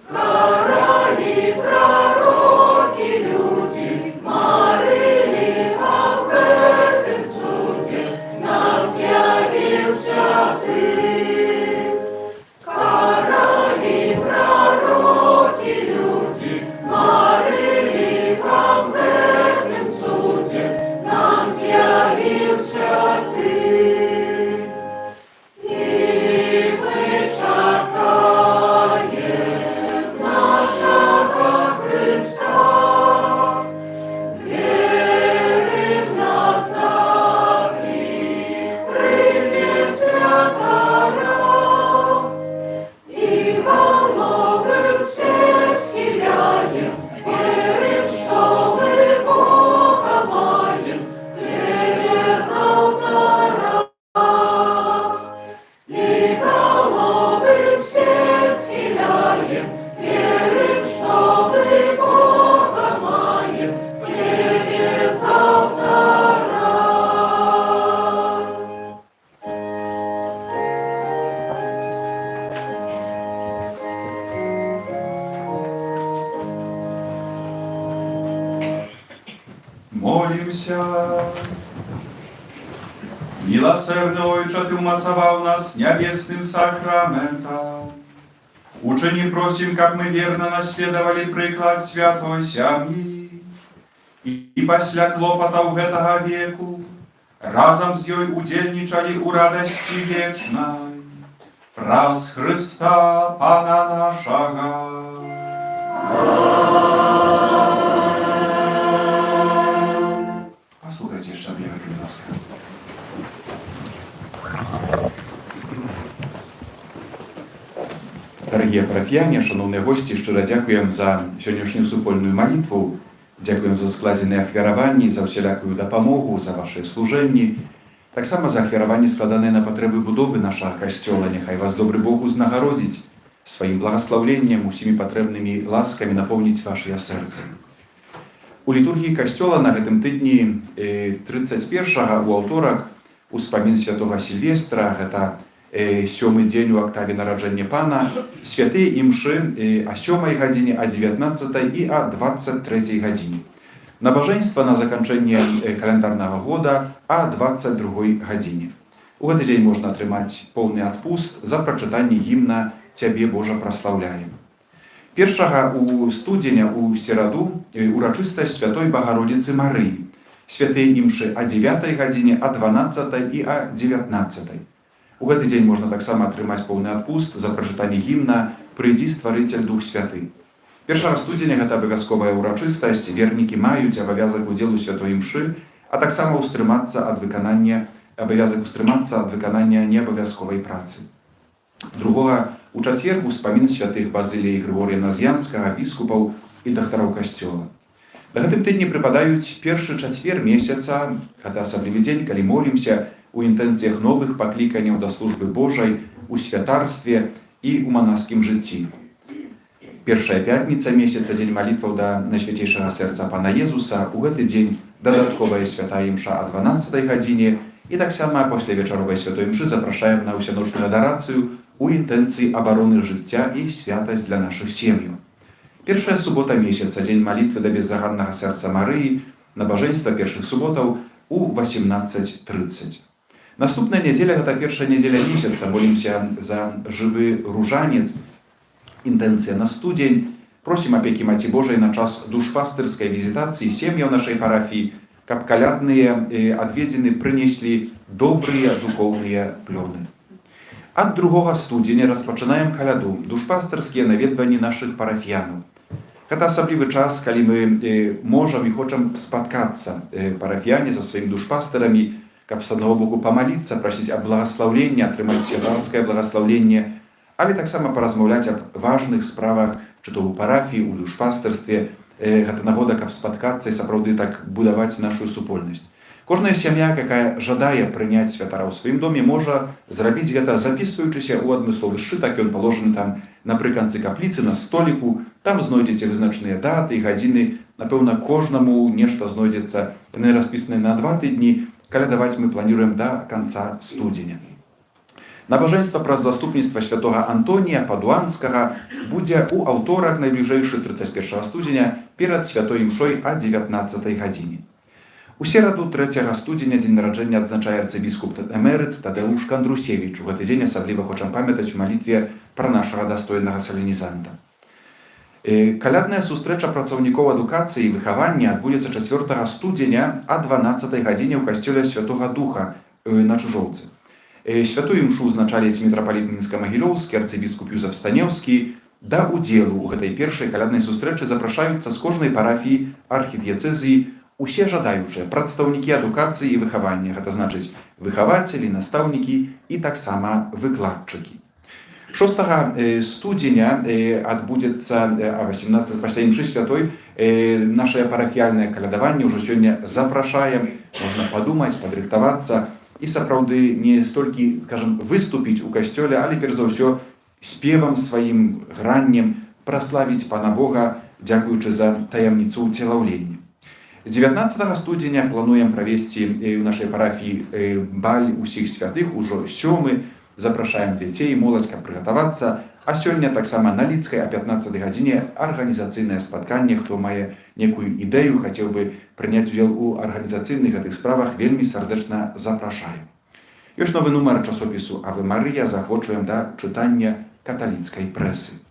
Королі, пророки, люди, марили о великим чуді, нам з'явився ти. Королі, пророки, люди, марили о великим чуді, нам з'явився ти. І ми чекаємо нашого Христа, вірим на заклик, прийди святара, і голови всі схиляєм, вірим, що ми Бога маєм, зліє з алтара. І голови всі схиляєм, вірим, що ми Бога маєм, хлібі з алтара. Молимся. Милосердный Ойче, Ты умацовал нас небесным сакраментом. Учини, просим, как мы верно наследовали приклад святой сям'ї, и пасля клопотаў гэтага веку разом з ёй удзельнічалі ў радасці вечнай. Праз Христа Пана нашага. Послухайте ще об'явити, будь ласка. Дорогие парафіяне, шановні гості, щиро дякуємо за сьогоднішню супольну молитву, дякуємо за складені ахвяраванні, за всілякую допомогу, за ваше служення. Так само за ахвяраванні, складені на потреби будови нашого костьола. Нехай вас добрий Бог узнагородить своїм благословенням, усіми потребними ласками наповнить ваше серце. У літургії костьола на гэтым тыдні 31-го у аўторак успамін святого Сільвестра, гэта 7-й дзень у актаве нараджэння Пана, святыя імшы о 7-й гадзіне, о 19-й і о 23-й гадзіне. Набажэнства на заканчэнне календарнага года о 22-й гадзіне. У гэты дзень можна атрымаць поўны адпуст за прачытанне гімна «Цябе, Божа, праслаўляем». 1 студзеня у сераду урачыстасць святой Багародзіцы Марыі. Святыя імшы о 9-й гадзіне, о 12-й і о 19-й. У гэты дзень можна таксама атрымаць поўны адпуст за прачытанне гімна «Прыйдзі, стварыцель, Дух Святы». 1 студзеня гэта абавязковая урачыстасць, вернікі маюць абавязак удзелу святой імшы, а таксама абавязак устрымацца ад выканання неабавязковай працы. 2 у чацвер успамін святых Базылія і Григорія Наз'янскага, біскупаў і дактароў касцёла. На гэтым тыдні прыпадаюць першы чацвер месяца, гэта асаблівы дзень, калі молімся у інтэнцыях новых пакліканняў да службы Божай, у святарстве і ў манаскім жыцці. Першая пятніца месяца, дзень малітваў да Найсвяцейшага сэрца Пана Езуса, у гэты дзень дадатковая святая імша о 12-й гадзіне і таксама пасля вечаровай святой імшы запрашаем на ўсяночную адарацыю у інтэнцыі абароны жыцця і святасць для нашых сем'яў. Першая субота месяца, дзень малітвы да беззаганнага сэрца Марыі, набажэнства першых суботаў у 18:30. Наступная неделя – это первая неделя месяца. Молимся за живый różaniec. Интенция на студень. Просим опеки Мати Божией на час душпастырской визитации семьям нашей парафии, как колядные отведены принесли добрые духовные плены. От другого студеня распочинаем коляду, душпастырские наведвания наших парафиянов. Это особливый час, когда мы можем и хотим споткаться парафияне со своими душпастырами, как с одного боку помолиться, просить о благословении, отрымать святарское благословение, але так само поразмовлять об важных справах, чи то у парафії, у душпастырстве, гэта нагода, каб спаткацца і сапраўды так будаваць нашу супольнасць. Кожная сям'я, якая жадае прыняць святара ў сваім доме, можа зрабіць гэта, запісваючыся ў адмысловы сшытак, ён паложаны там напрыканцы капліцы на століку, там знойдзеце вызначныя даты і гадзіны, напэўна, кожнаму нешта знойдзецца, яны распісаны на 2 тыдні, калядаваць мы планируем до конца студеня. Набажэнства праз заступніцтва святого Антонія Падуанскага будзе ў аўторак найбліжэйшы 31 студеня перад святой імшой о 19 гадзіне. У сераду 3 студеня дзень нараджэння адзначае арцыбіскуп эмерыт Тадеуш Кандрусевіч. У гэты дзень асабліва хочам памятаць у малітве пра нашага дастойнага саленізанта. Калядная сустрэча працаўнікоў адукацыі і выхавання адбудзецца 4 студеня о 12 гадзіне ў касцёле Святога Духа на Чужоўцы. Святую імшу узначаліць мітрапаліт Мінска-Магілёўскі, арцыбіскуп Юзеф Станеўскі. Да удзелу ў гэтай першай каляднай сустрэчы запрашаюцца з кожнай парафіі архідыяцэзіі усе жадаючыя прадстаўнікі адукацыі і выхавання, гэта значыць выхавацелі, настаўнікі і таксама выкладчыкі. 6 студеня адбудзецца о 18 пасля імшы святой нашае парафіяльнае калядаванне. Ўжо сёння запрашаем, можна падумаць, падрыхтавацца і сапраўды не столькі, скажем, выступіць у касцёле, але перш за ўсё спевам сваім, граннем праславіць Пана Бога, дзякуючы за таямніцу ўцелаўлення. 19 студеня плануем правесці ў нашай парафіі баль усіх святых, ужо 7. Запрашаем дзяцей, моладзь, каб прыгатавацца. А сёння таксама на Лідскай о 15 гадзіне арганізацыйнае спатканне. Хто мае некую ідэю, хацеў бы прыняць удзел у арганізацыйных гэтых справах, вельмі сардэчна запрашаю. Ёсць новы нумар часопісу Аве Марыя, захвочваем да чытання каталіцкай прэсы.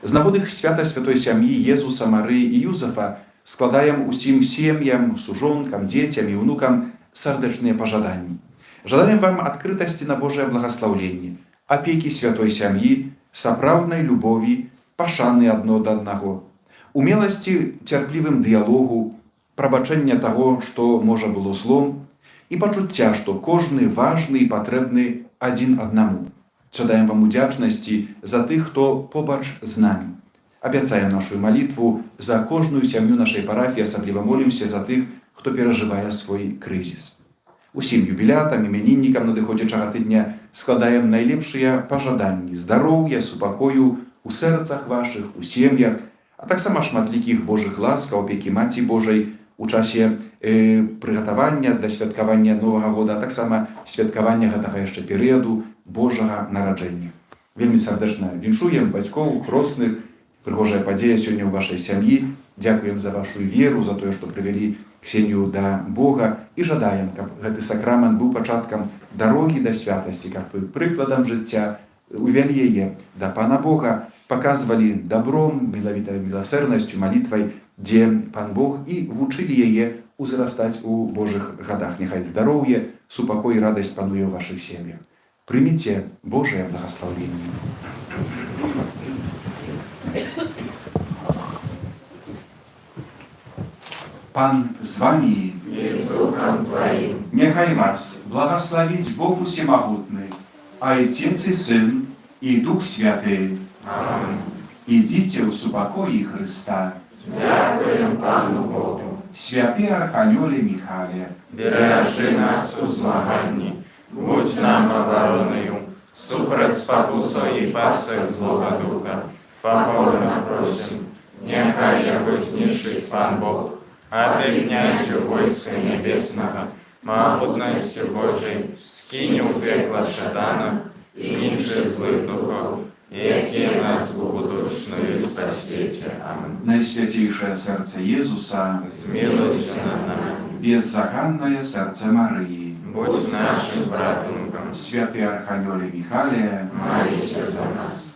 З нагоды свята святой сям'і Езуса, Марыі і Юзефа складаем усім сем'ям, сужонкам, дзецям і ўнукам сардэчныя пажаданні. Жадаем вам адкрытасці на Божае благаслаўленне, апекі святой сям'і, сапраўднай любові, пашаны адно да аднаго, умеласці цярплівым дыялогу, прабачэння таго, што можа было злом, і пачуцця, што кожны важны і патрэбны адзін аднаму. Жадаем вам удзячнасці за тых, хто побач з намі. Абяцаем нашу малітву за кожную сям'ю нашай парафіі, асабліва молімся за тых, хто перажывае свой крызіс. Усім юбілятам, імяніннікам надыходзячага тыдня складаем найлепшыя пажаданні здароўя, супакою у сэрцах вашых, у сем'ях, а таксама шматлікіх Божых ласкаў, апекі Маці Божай у часе прыгатавання да святкавання Новага года, а таксама святкавання гэтага яшчэ перыяду Божага нараджэння. Вельмі сардэчна віншуем бацькоў, хросных, прыгожая падзея сёння ў вашай сям'і. Дзякуем за вашу веру, за тое, што прывялі Ксенію да Бога, і жадаем, каб гэты сакрамент быў пачаткам дарогі да святасці, каб вы прыкладам жыцця увялі яе да Пана Бога, паказвалі добром, мілавітай міласэрнасцю, малітвай, дзе Пан Бог, і вучылі яе узрастаць у Божых гадах. Няхай здароўе, супакой і радасць пануе ў вашых сем'ях. Прыміце Божае благаслаўленне. Pan z wami i z duchem Twoim. Niechaj was błogosławić Bóg Всемогутny, Ojciec i Syn i Duch Święty. Amen. Idźcie u supokoi Chrysta. Dziękuję Panu Bogu. Święty Archaniole Michale, Бережи нас у змаганні, будь нам обороною, супроть спокусу і пасок злого духа. Покорно просим, нехай його знищить Пан Бог, а ти, князю войска небесного, могутностью Божией, скинь у пекла шатана и інших злых духов, які нас благодушною спасіться. Amen. Najświętejsze serce Jezusa, Змилуйся над нами. беззаганное сердце Марии, будь нашим братунком. Святый Архангеле Михале, Молися за нас.